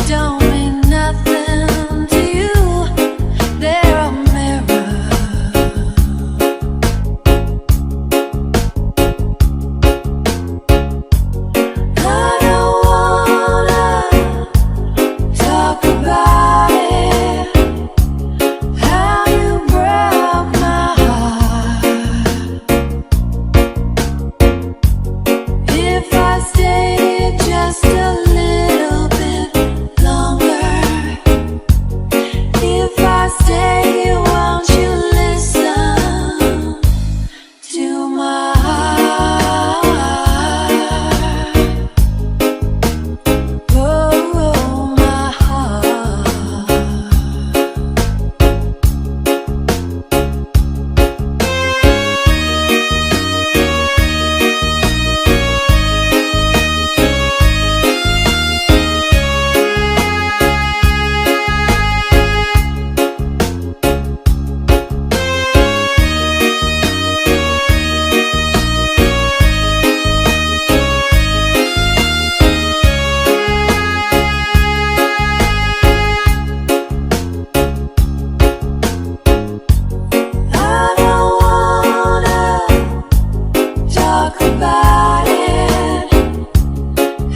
don't mean nothing to you. They're a mirror. I don't wanna talk about it, how you broke my heart. If I stay here just a little bit longer, if I stay here, won't you listen to my heart? Oh, my heart. I don't wanna talk about it,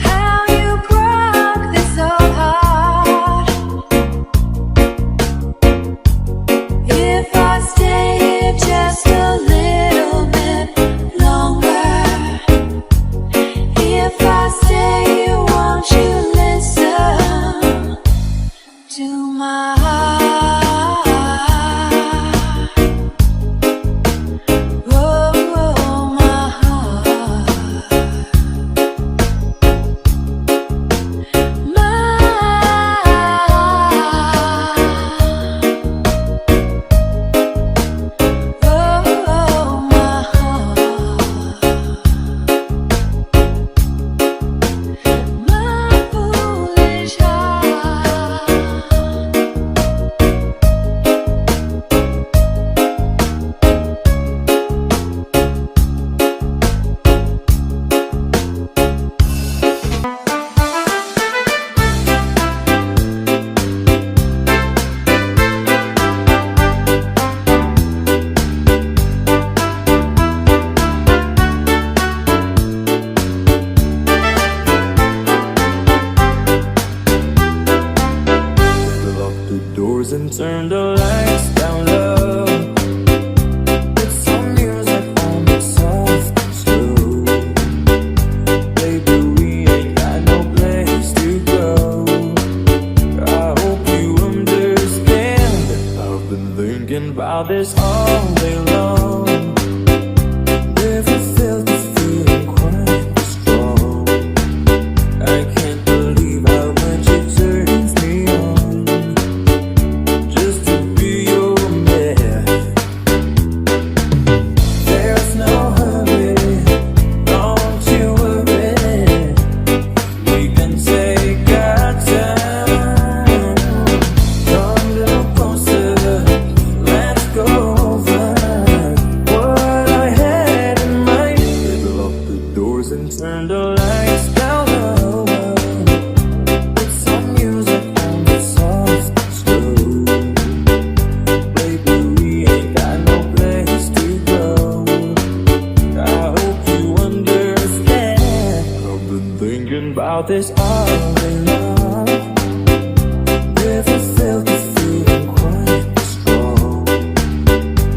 how you broke this old heart. If I stay here just a little bit longer, if I stay here, won't you listen to my heart? Oh, my heart. My oh, my heart. My foolish heart. Lock the doors and turn the lights down low. Put some music on the soft and slow. Baby, we ain't got no place to go. I hope you understand. I've been thinking about this all day long. Never felt the feeling quite this strong. I can't believe how much it turns me on just to be your man. There's no hurry, don't you worry. We can take our time. Come a little closer. about this all day long. Never felt the feeling quite strong.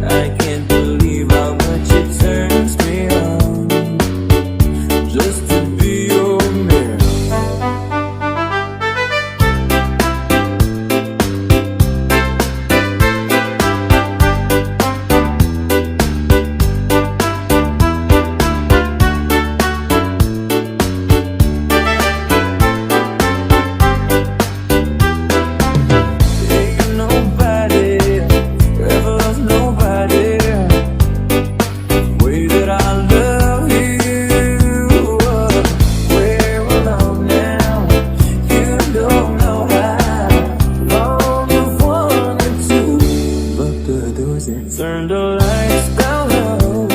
I can't believe how much it turns me on just to be your man. Ain't nobody ever loves nobody the way that I love you. We're alone now, you don't know how long you've wanted to. Lock the doors and turn the lights down low.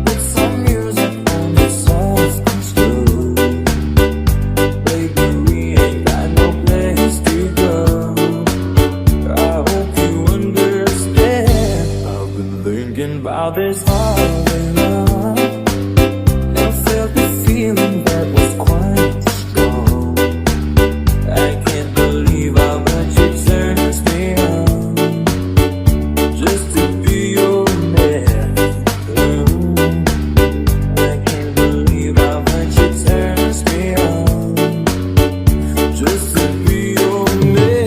Put some music on the soft and slow. Baby, we ain't got no place to go. I hope you understand. I've been thinking about this all day long. I felt the feeling that was quite strong. I can't believe how much it turns me on just to be your man. I can't believe how much it turns me on just to be your man.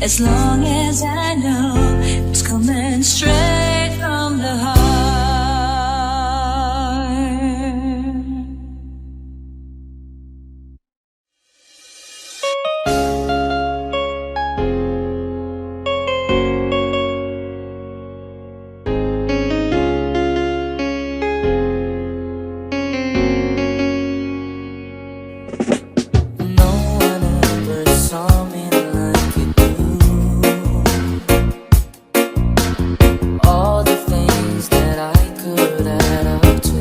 as long as I know it's coming straight from the heart. No one ever saw me like you do. All the things that I could add up to.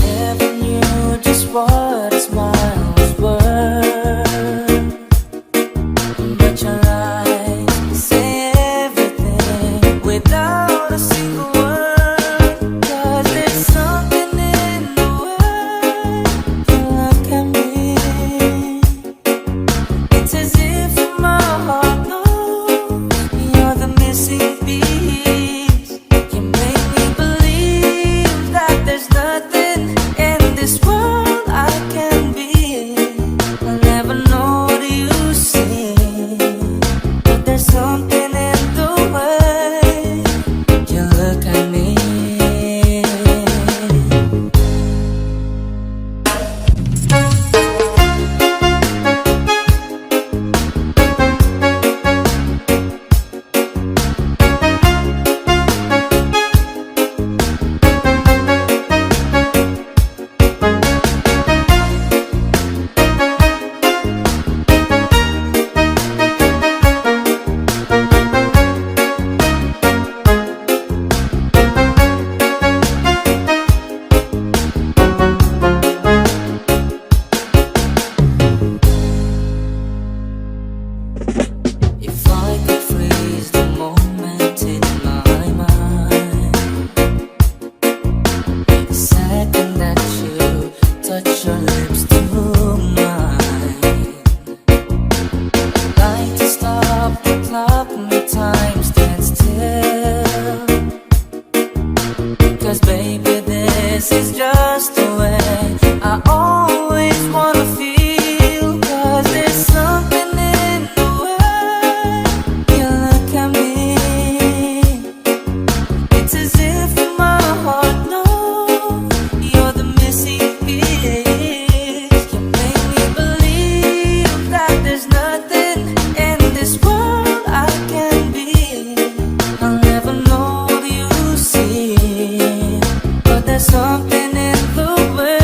Never knew just what a smile was worth. But your eyes say everything without a single word. 'Cause there's something in the way you look at me. It's as if my heart knows you're the missing piece. You make me believe that there's nothing in this world I can be. I never know what you see, but there's something in the way you look at me. If I could freeze the moment in my mind, the second that you touch your lips to mine, like to stop the clock when time stands still. 'Cause baby, this is just the way I always wanna feel. 'Cause there's something in the way you look at me. It's as if my heart knows you're the missing piece. You make me believe that there's nothing in this world I can be. I'll never know what you see, but there's something in the way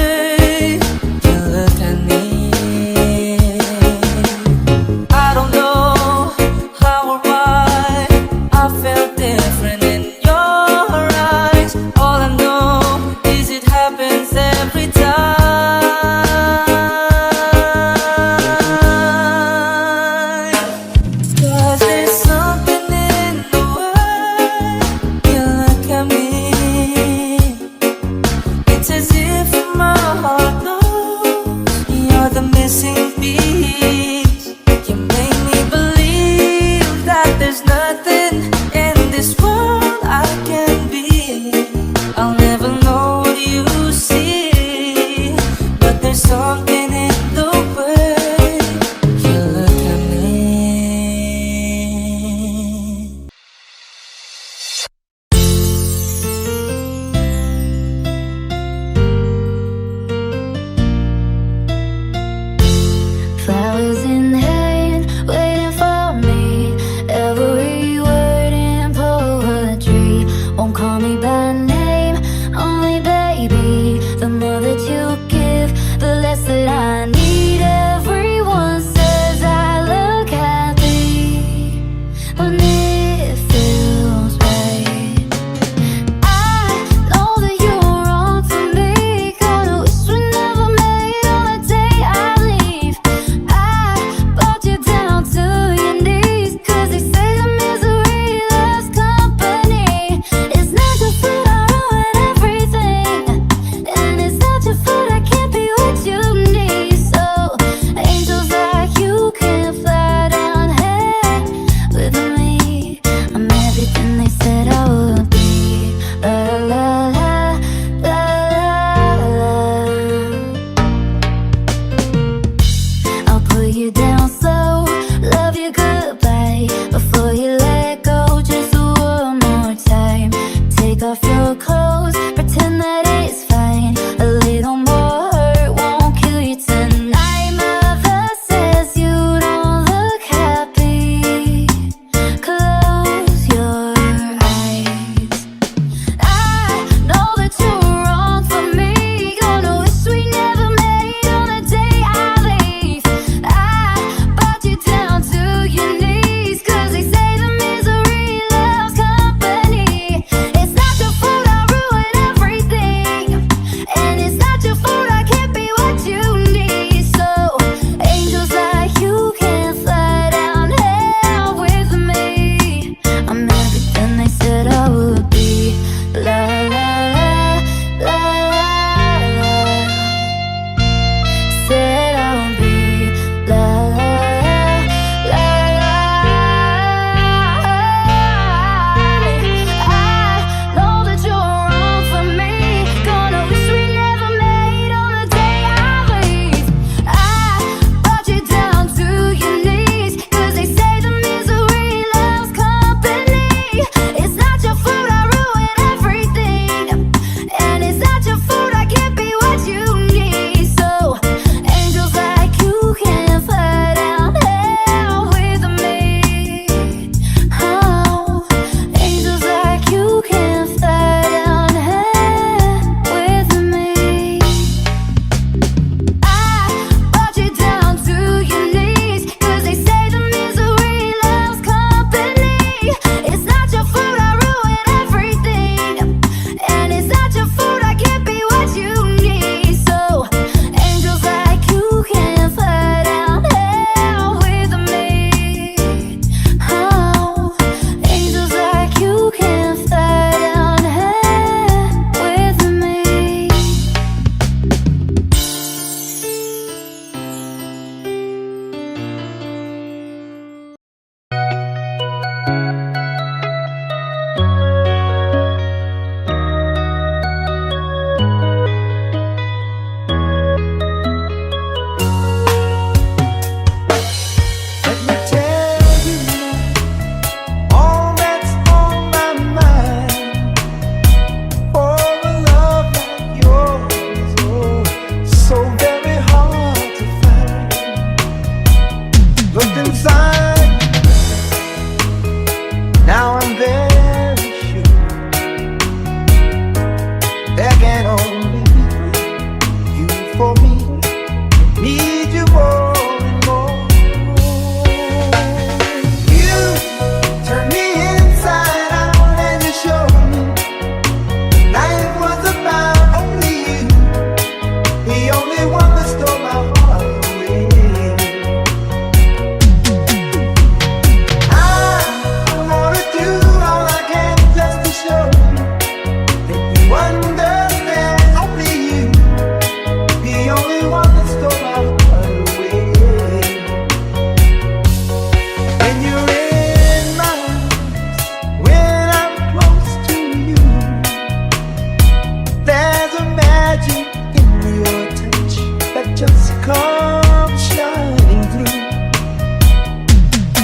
just come shining through.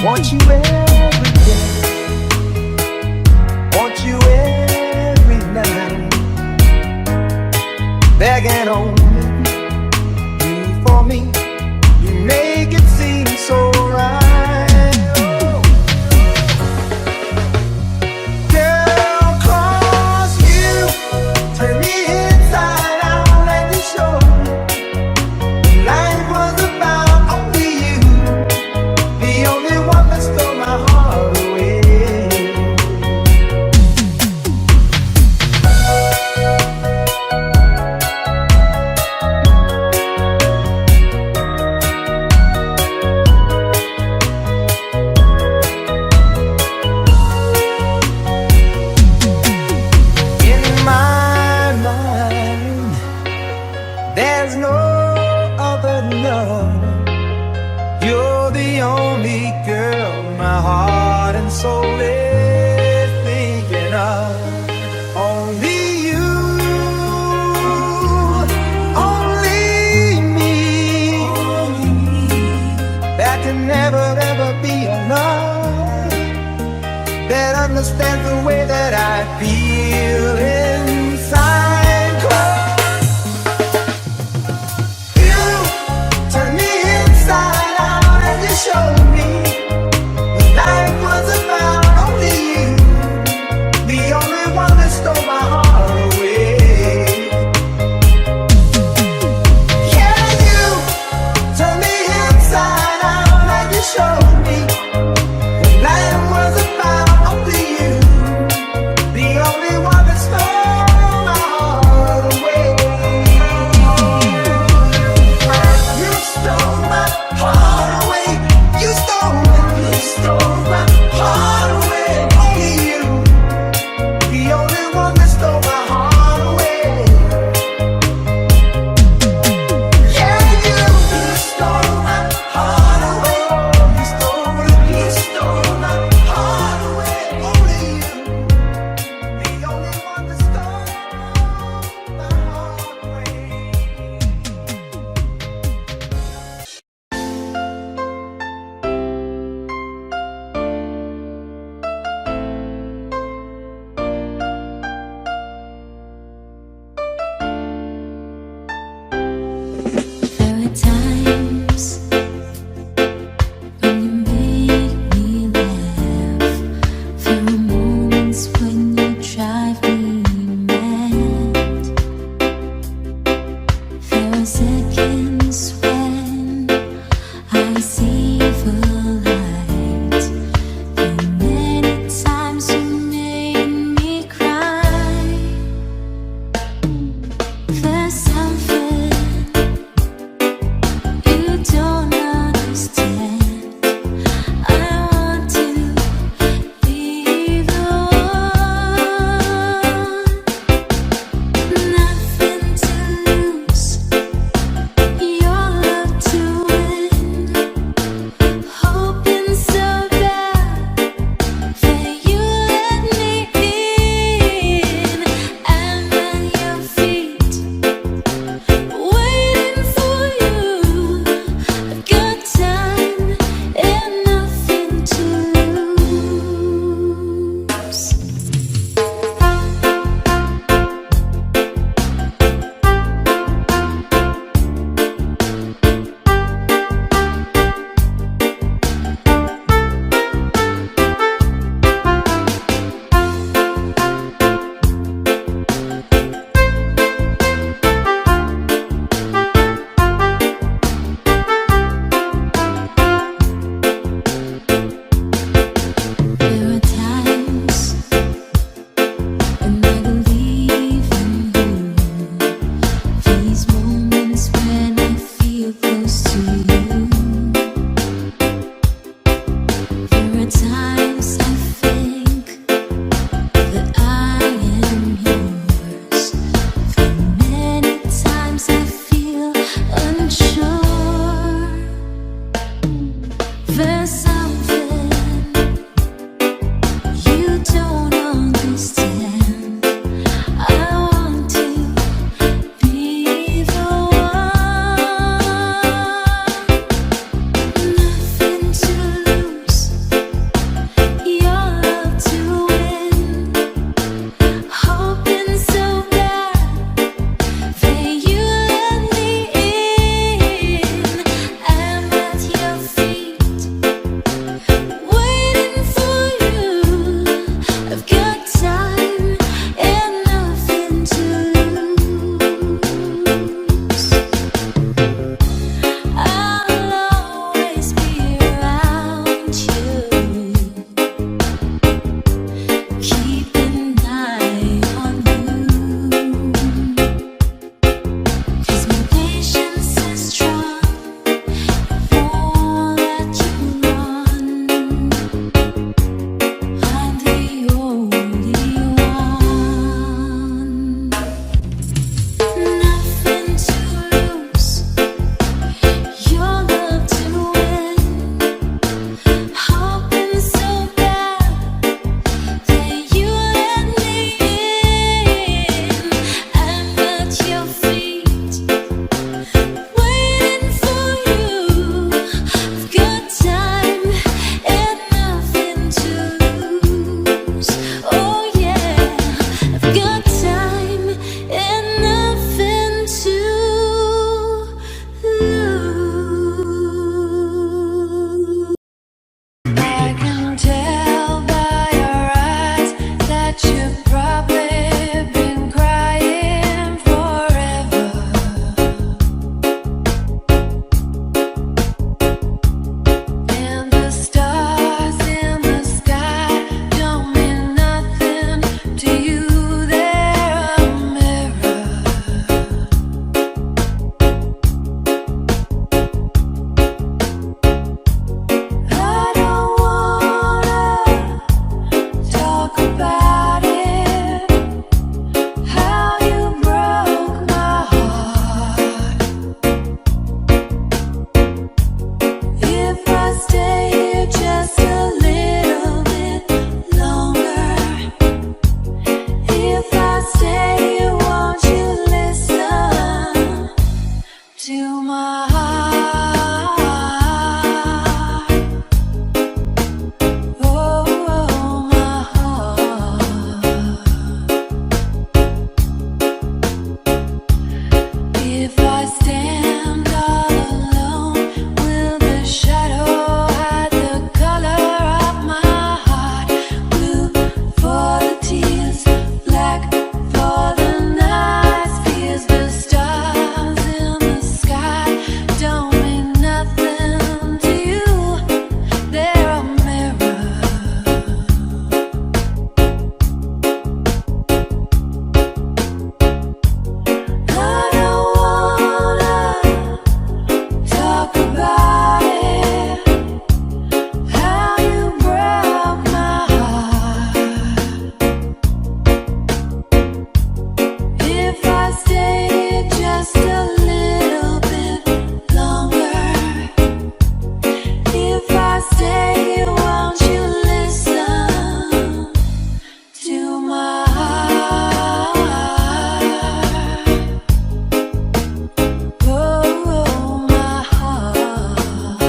Want you every day, want you every night, begging on you for me. You make it seem so right. Girl, 'cause you turn me inside out and you show me life was about only you, the only one that stole my heart away. In my mind, there's no other love. You're the only girl my heart and soul is thinking of. Only you, only me. That can never ever be enough. That understands the way that I feel inside. 'Cause you turn me inside out and you show me life was about only you, the only one that stole my heart away. Yeah, you turn me inside out and you show me life was about only you, the only one that stole my heart away. You stole my heart away. You stole my heart away. Only you, the only one that stole my heart away. Yeah, you stole my heart away. You stole my heart away. Only you, the only one that stole my heart away. There were times when you made me laugh. There were moments when you drive me mad. There were seconds when I see the light. There were many times you made me cry. There's something you don't understand. I want to be the one. Nothing to lose. Your to my heart. Oh, my heart. If I stand all alone, will the shadow hide the color of my heart? Blue for the tears, black for the nights, fears the stars in the sky don't mean nothing to you. They're a mirror. I don't wanna talk about it, how you broke my heart. If I stayed just a little bit longer, if I stay, won't you listen to my heart? Oh, my heart.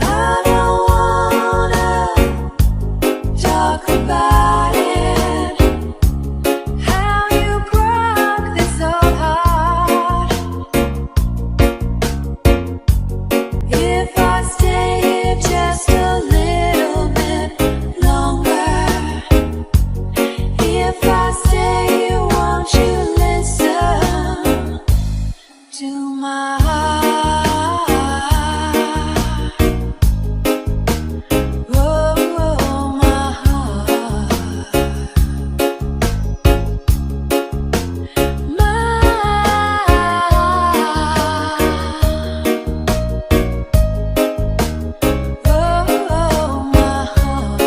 I don't wanna talk about it, how you broke this old heart. If I stay just a little bit longer, if I stay, won't you listen to my heart? Oh, my heart. My oh, my heart.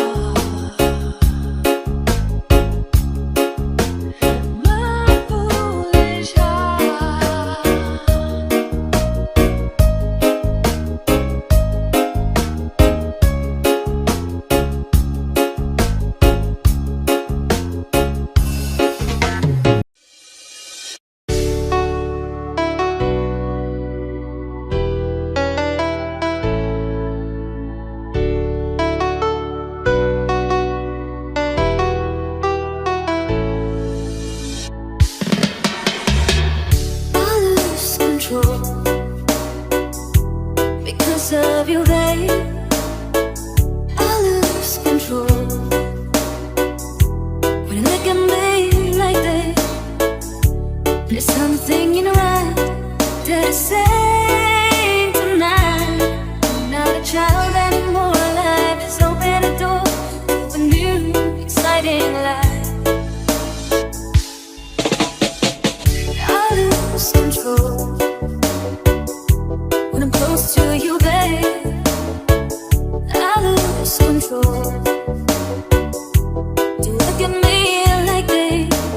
My foolish heart. I lose control because of you, babe. I lose control when you look at me like that. There's something in your eyes that is saying tonight, I'm not a child anymore. Life has opened a door to a new, exciting life. I lose control when I'm close to you, babe. I lose control. You look at me like that.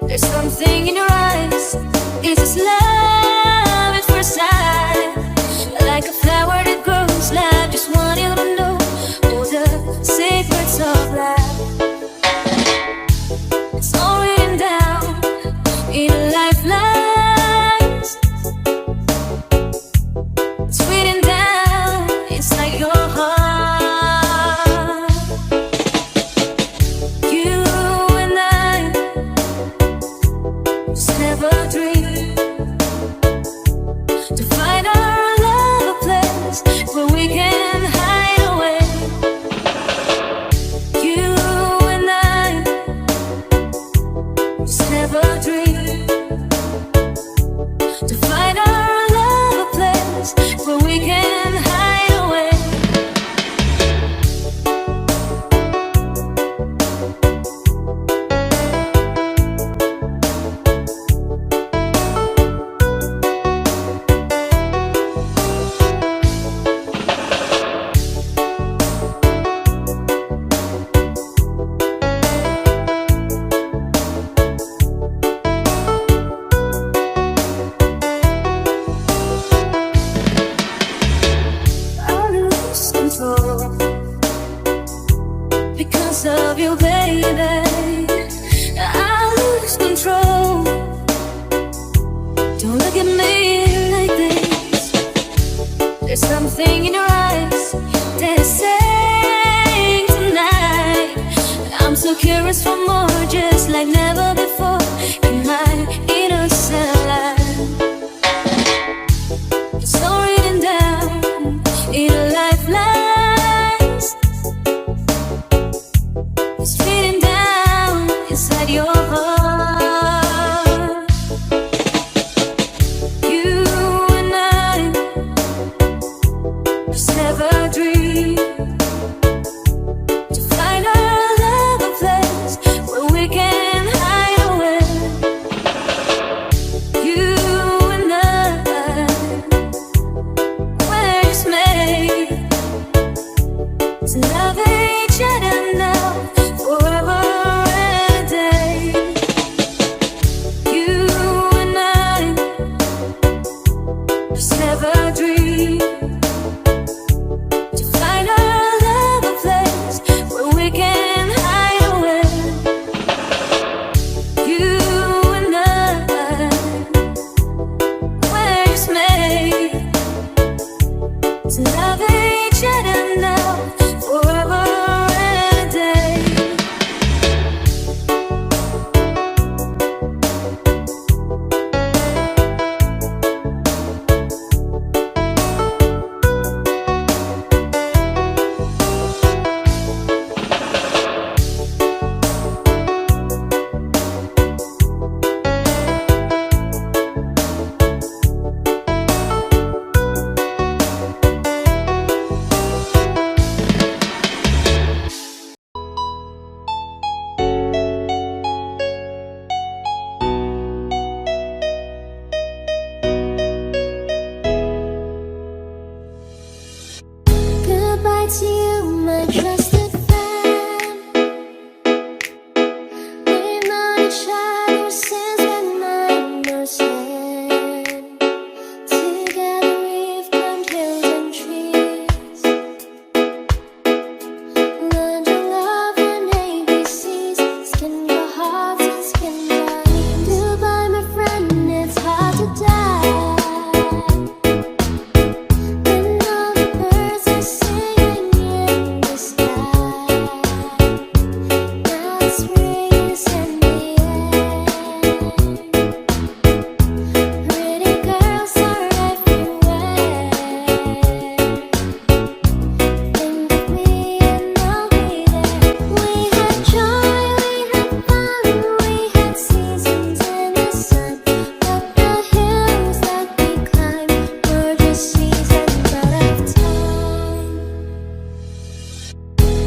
There's something in your eyes. Is this love at first sight? Like a flower that grows live, just want you to know all the secrets of life. It's all written down in lifelines. It's written down inside your heart. You and I just never dreamed to find our love a place where we can hide away. You and I just never dreamed to find our love a place where we can hide away. at me like this. There's something in your eyes that is saying tonight. I'm so curious for more, just like never before in my innocent life. It's all written down in a lifelines. It's written down inside your heart. You and I just never dreamed to find our love a place where we can hide away. You and I were just made to love each other now, forever and a day. You and I just never dreamed to find our love a place where we can hide away. You and I were just made to love each other now, forever and a day. Goodbye to you, my trusted friend. We've known each other since when I was 10. Together we've climbed hills and trees, learned to love and ABCs, skinned our hearts and skinned our knees. Goodbye, my friend, it's hard to die. When all the birds are singing in the sky, now the spring is in the air. Pretty girls are everywhere. Think of me and I'll be there. We had joy, we had fun, we had seasons in the sun, but the hills that we climbed were just seasons out of time.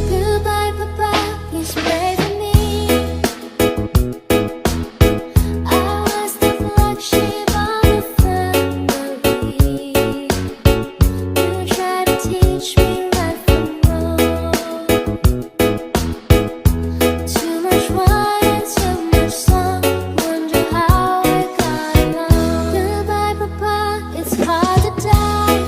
Goodbye, Papa, please pray for me. I was the black sheep of the family. You tried to teach me right from wrong. Too much wine and too much song. Wonder how we got along. Goodbye, Papa, it's hard to die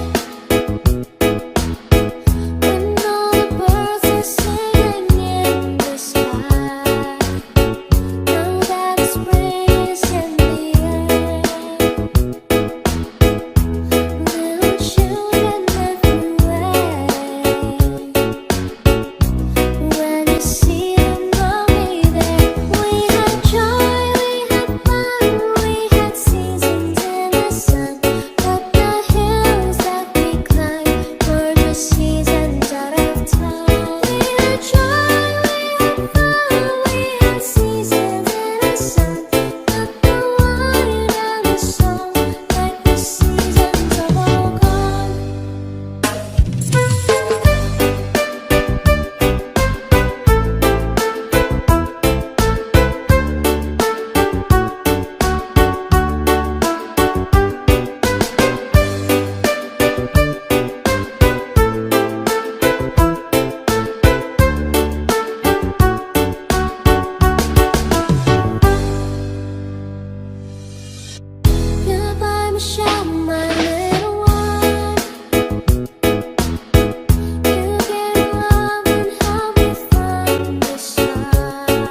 when all the birds are singing in the sky. Know that the spring is in the air. Little children everywhere. When you see them, I'll be there. We had joy, we had fun, we had seasons in the sun, but the hills that we climbed were just seasons out of time. We had joy, we had fun, we had seasons in the sun, but the wine and the song, like the seasons are all gone. Goodbye, Michelle, my little one. You gave love and helped me find the sun.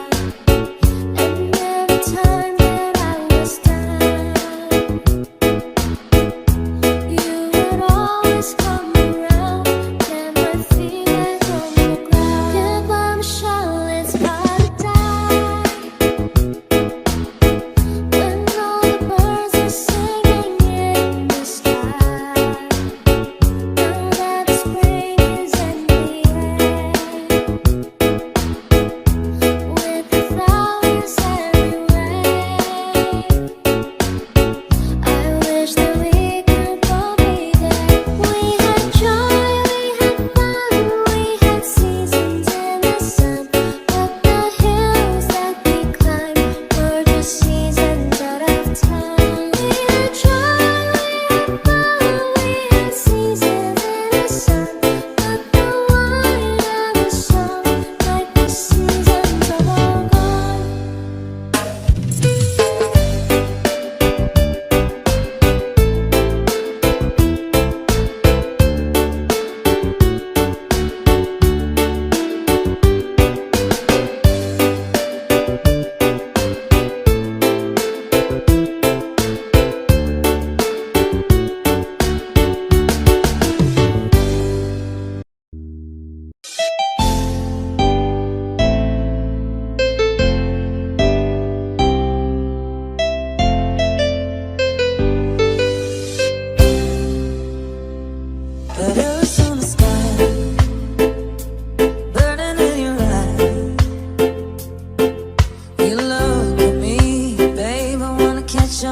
And every time that I was down,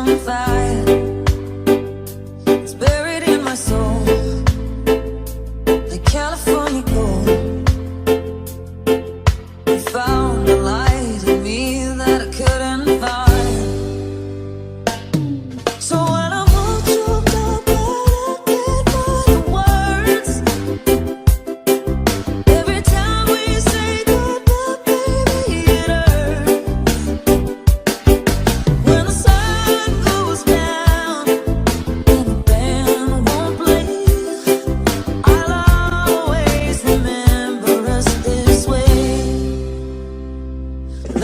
confide. It's buried in my soul, like California gold. You found a light in me that I couldn't find. So when I'm all choked up and I can't find the words, every time we say goodbye, baby, it hurts. When the sun goes down and the band won't play, I'll always remember us this way.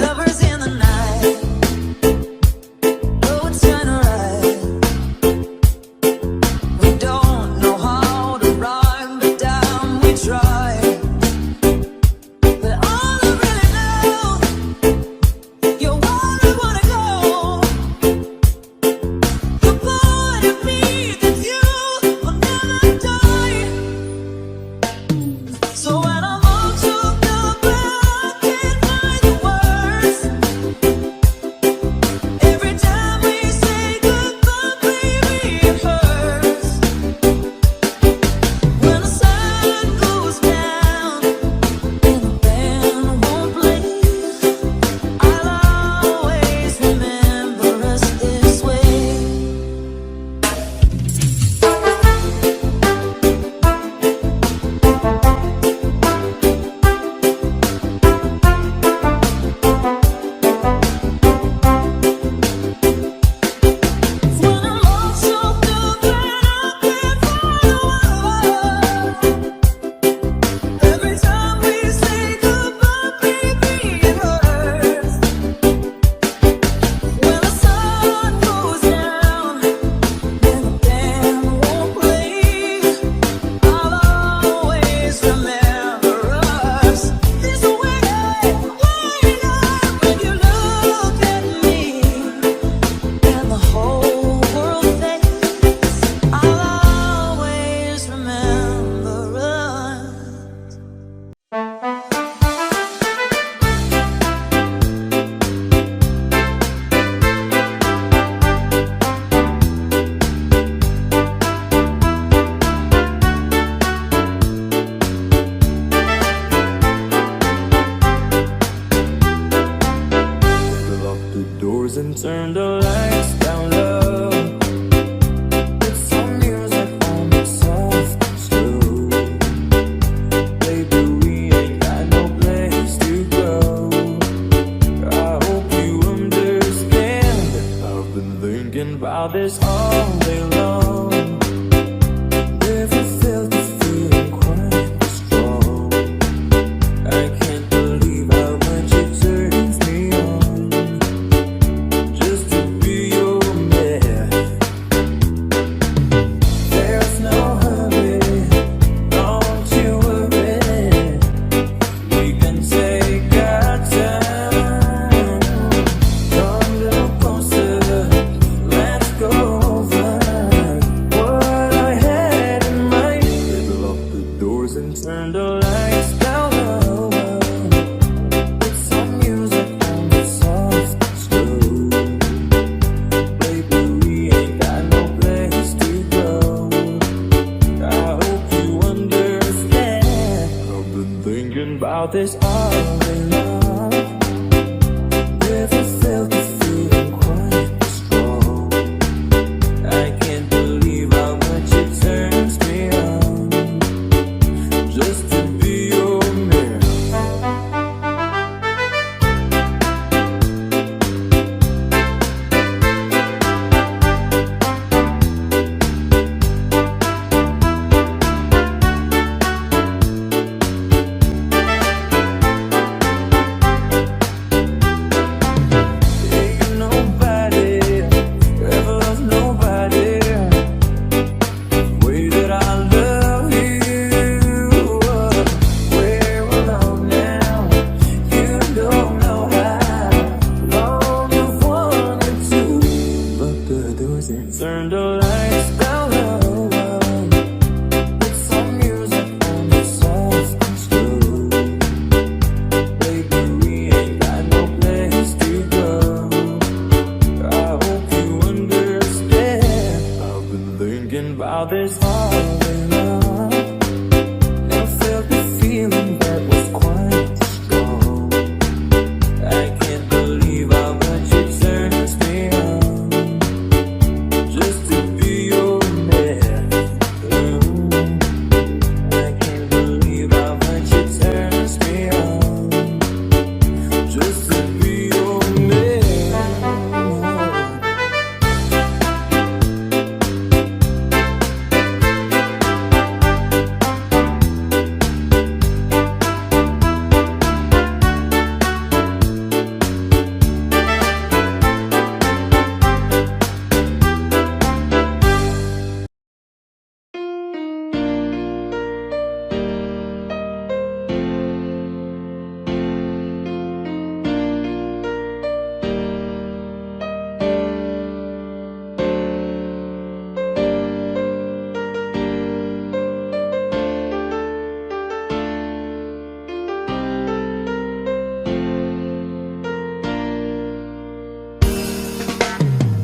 Lovers in the night, though it's kinda right. We don't know how to rhyme, but damn, we try. But all I really know, you're where I wanna go. The part of me that you will never die. So when I'm all choked up and I can't find the words, every time we say goodbye, baby, it hurts. When the sun goes down and the band won't play, I'll always remember us this way. When I'm all choked up and I can't find the words, every time we say goodbye, baby, it hurts. When the sun goes down and the band won't play, I'll always remember us this way. When you look at me and the whole world fades, I'll always remember us. We locked the doors and turned the lights down low. Put some music on the soft and slow. Baby, we ain't got no place to go. I hope you understand. I've been thinking about this all day long. Never felt the feeling quite this strong. I can't believe how much it turns me on just to be your man. There's no hurry, don't you worry. We can take our time. Come a little closer, let's go over what I had in mind. We locked the doors and turned the lights down low. Put some music on the soft and slow. Baby, we ain't got no place to go. I hope you understand. I've been thinking about this all day long. Never felt the feeling quite this strong. I can't believe how much it turns me on just to be your man. Ain't nobody ever loved nobody the way that I love you. We're alone now, you don't know how long you've wanted to. Lock the doors and turn the lights down low. Put some music on the soft and slow. Baby, we ain't got no place to go. I hope you understand. Now there's hardly love. Never felt the feeling that was quite strong. I can't believe how much it turns me on just to be your man. I can't believe how much it turns me on just to be your man.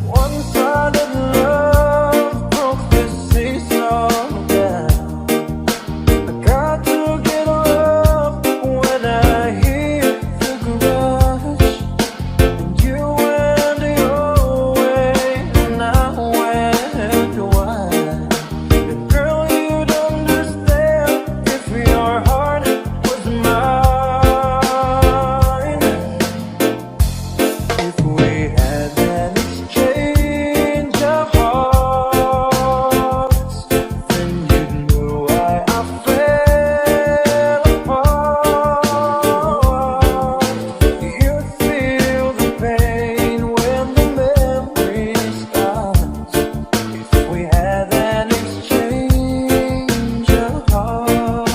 One-sided love broke this seesaw down. I got to get up when I hear the garage. And you went your way, and I went wide. And girl, you'd understand if your heart was mine. If we had an exchange of hearts, then you'd know why I fell apart. You'd feel the pain when the memory starts. If we had an exchange of hearts.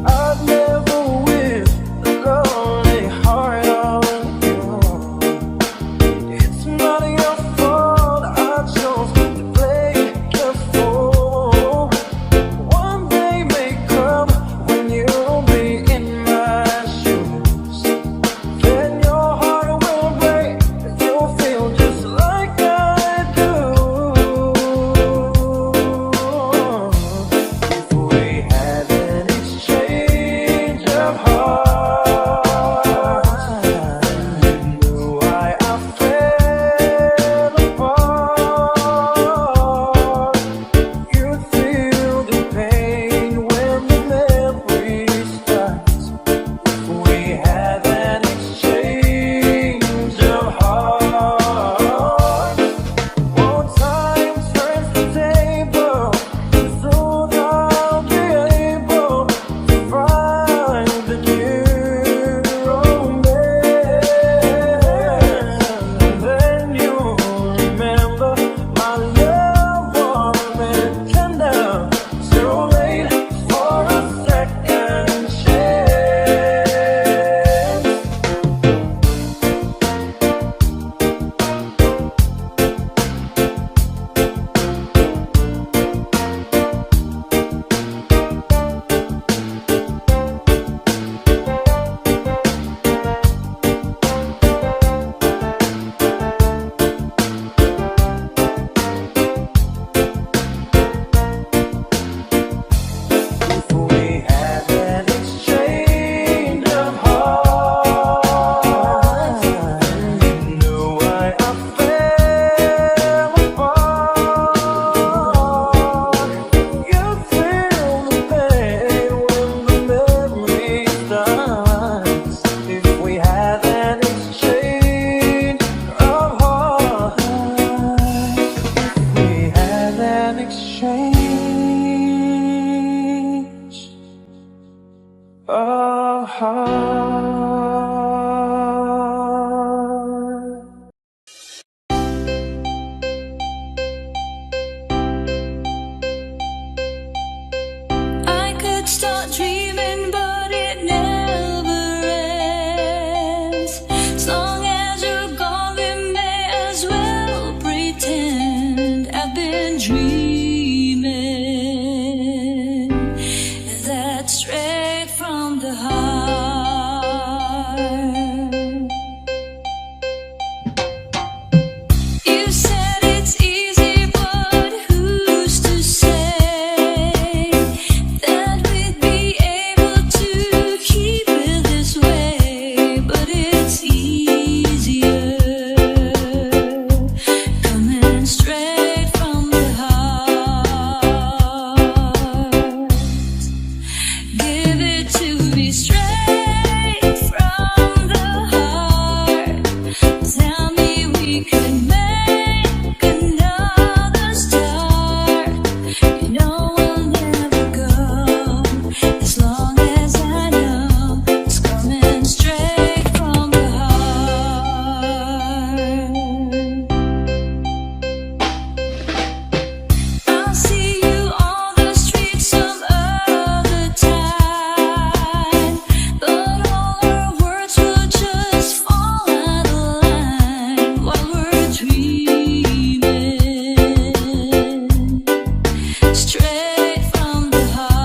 I'd never wish a lonely heart on you. It's not your fault I chose to play the fool. One day may come when you'll be in my shoes. Then your heart will break and you'll feel just like I do. If we had an exchange of hearts, you know why I fell apart. You'd feel the pain when the memory starts. If we had an exchange of hearts. Old times turns the table, soon I'll be able to find the new romance. And then you'll remember my love warm and tender, too late for a second chance. If we had an exchange of hearts, you know why I fell apart. You feel the pain when the memory starts. If we had an exchange of hearts, if we had an exchange of hearts. I could start dreaming, but it never ends. As long as you're gone, we may as well pretend I've been dreaming. That's straight from the heart. You said it's easy, but who's to say that we'd be able to keep it this way? But it's easier coming straight from the heart. Give it to me straight from the heart. Tell me we could make another start. You know I'll never go as long as I know it's coming straight from the heart. I'll see you on the street some other time, but all our words will just fall out of line while we're dreaming straight from the heart.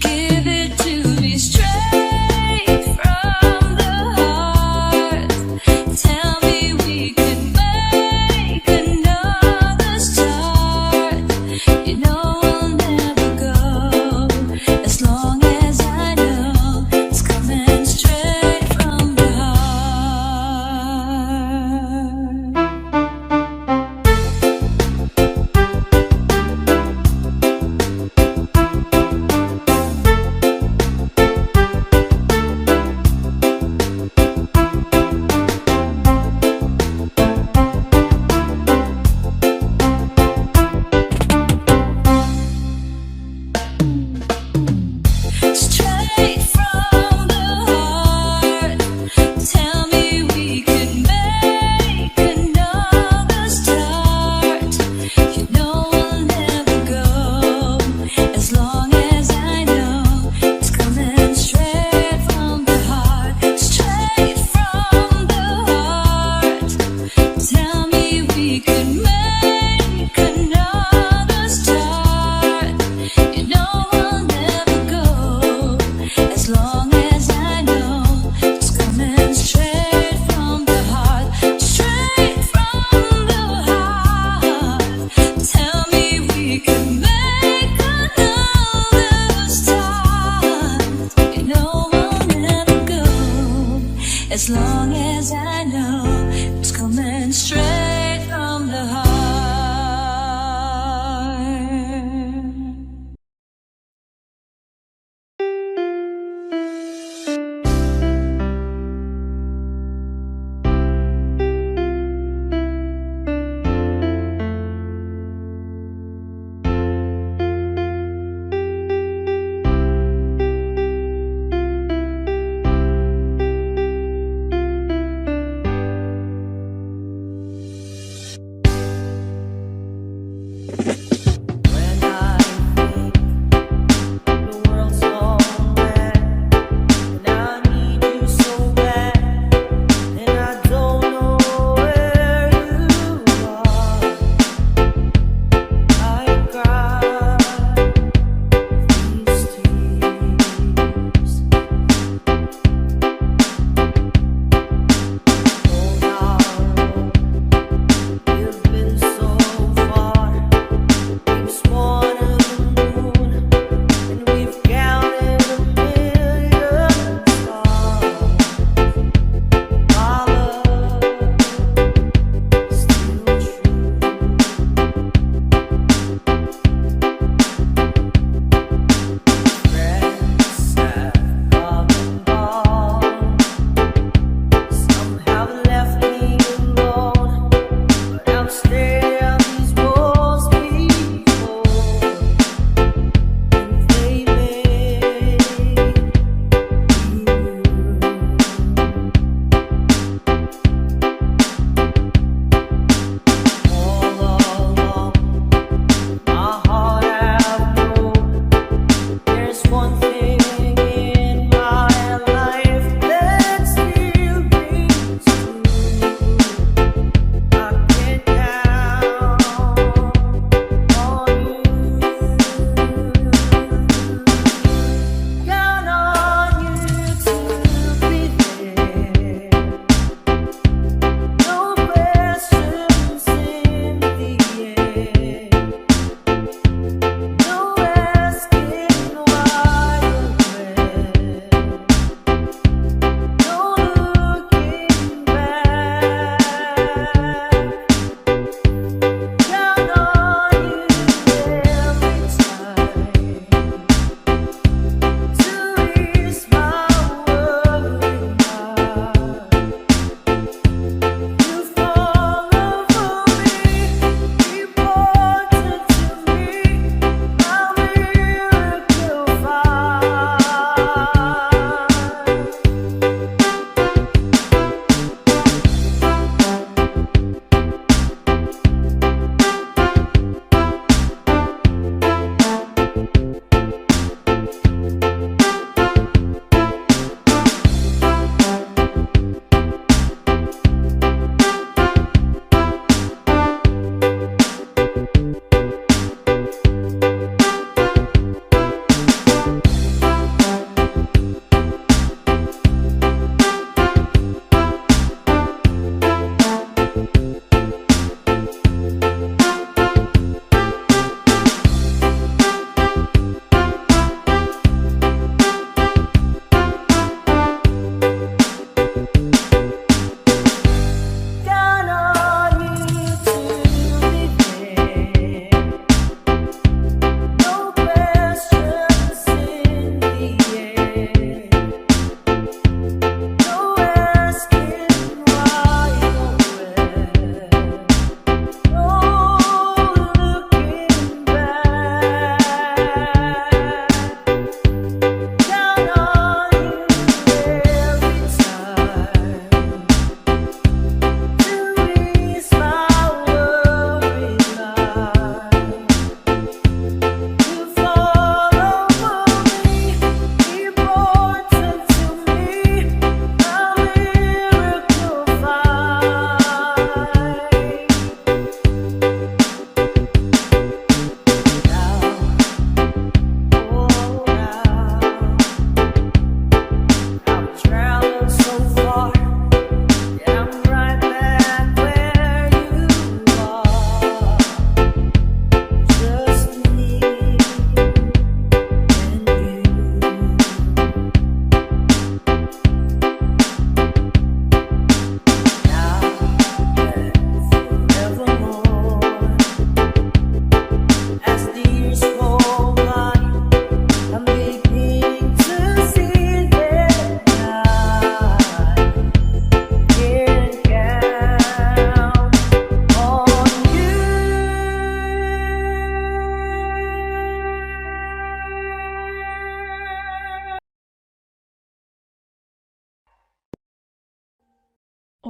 Give it to me straight from the heart. Tell me we could make another start. You know I'll never go as long as I know it's coming straight from the straight from the heart. Tell me we could make another start. You know I'll never go as long as I know it's coming straight from the heart. Straight from the heart. Tell me we could make another start. You know I'll never go as long as I know it's coming straight from the heart. Straight from the heart. Tell me we could make another start. You know I'll never go as long as I know it's coming straight from the heart.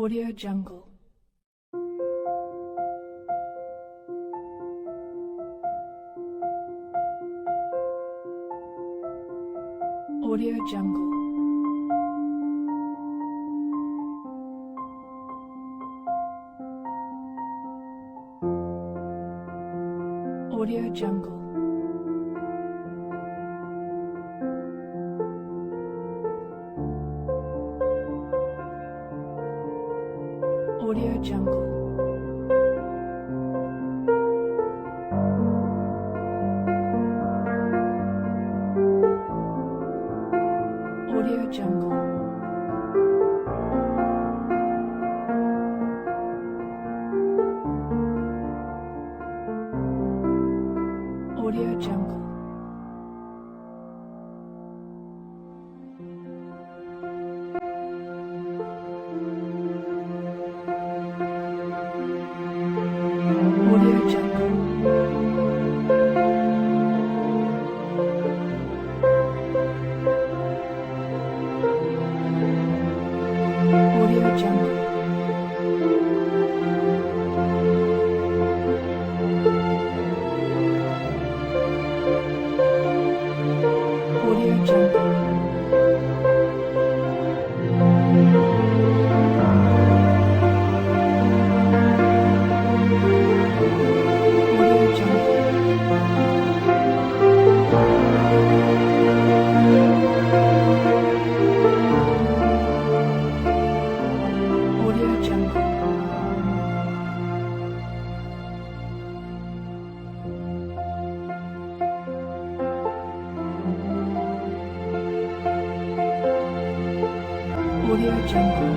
Audio Jungle. Audio Jungle. Audio Jungle. Audio Jungle. Audio Jungle. Audio Jungle. Audio Jungle. Audio Jungle. Audio Jungle. Audio Jungle. Audio Jungle. Audio Jungle.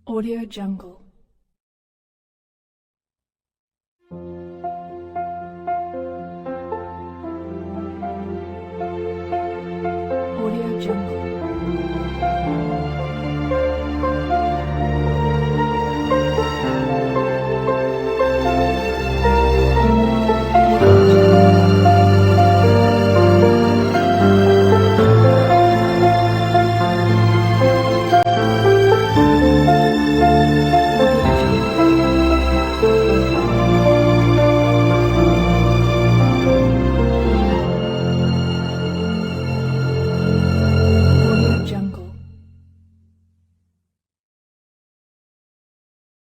Audio Jungle.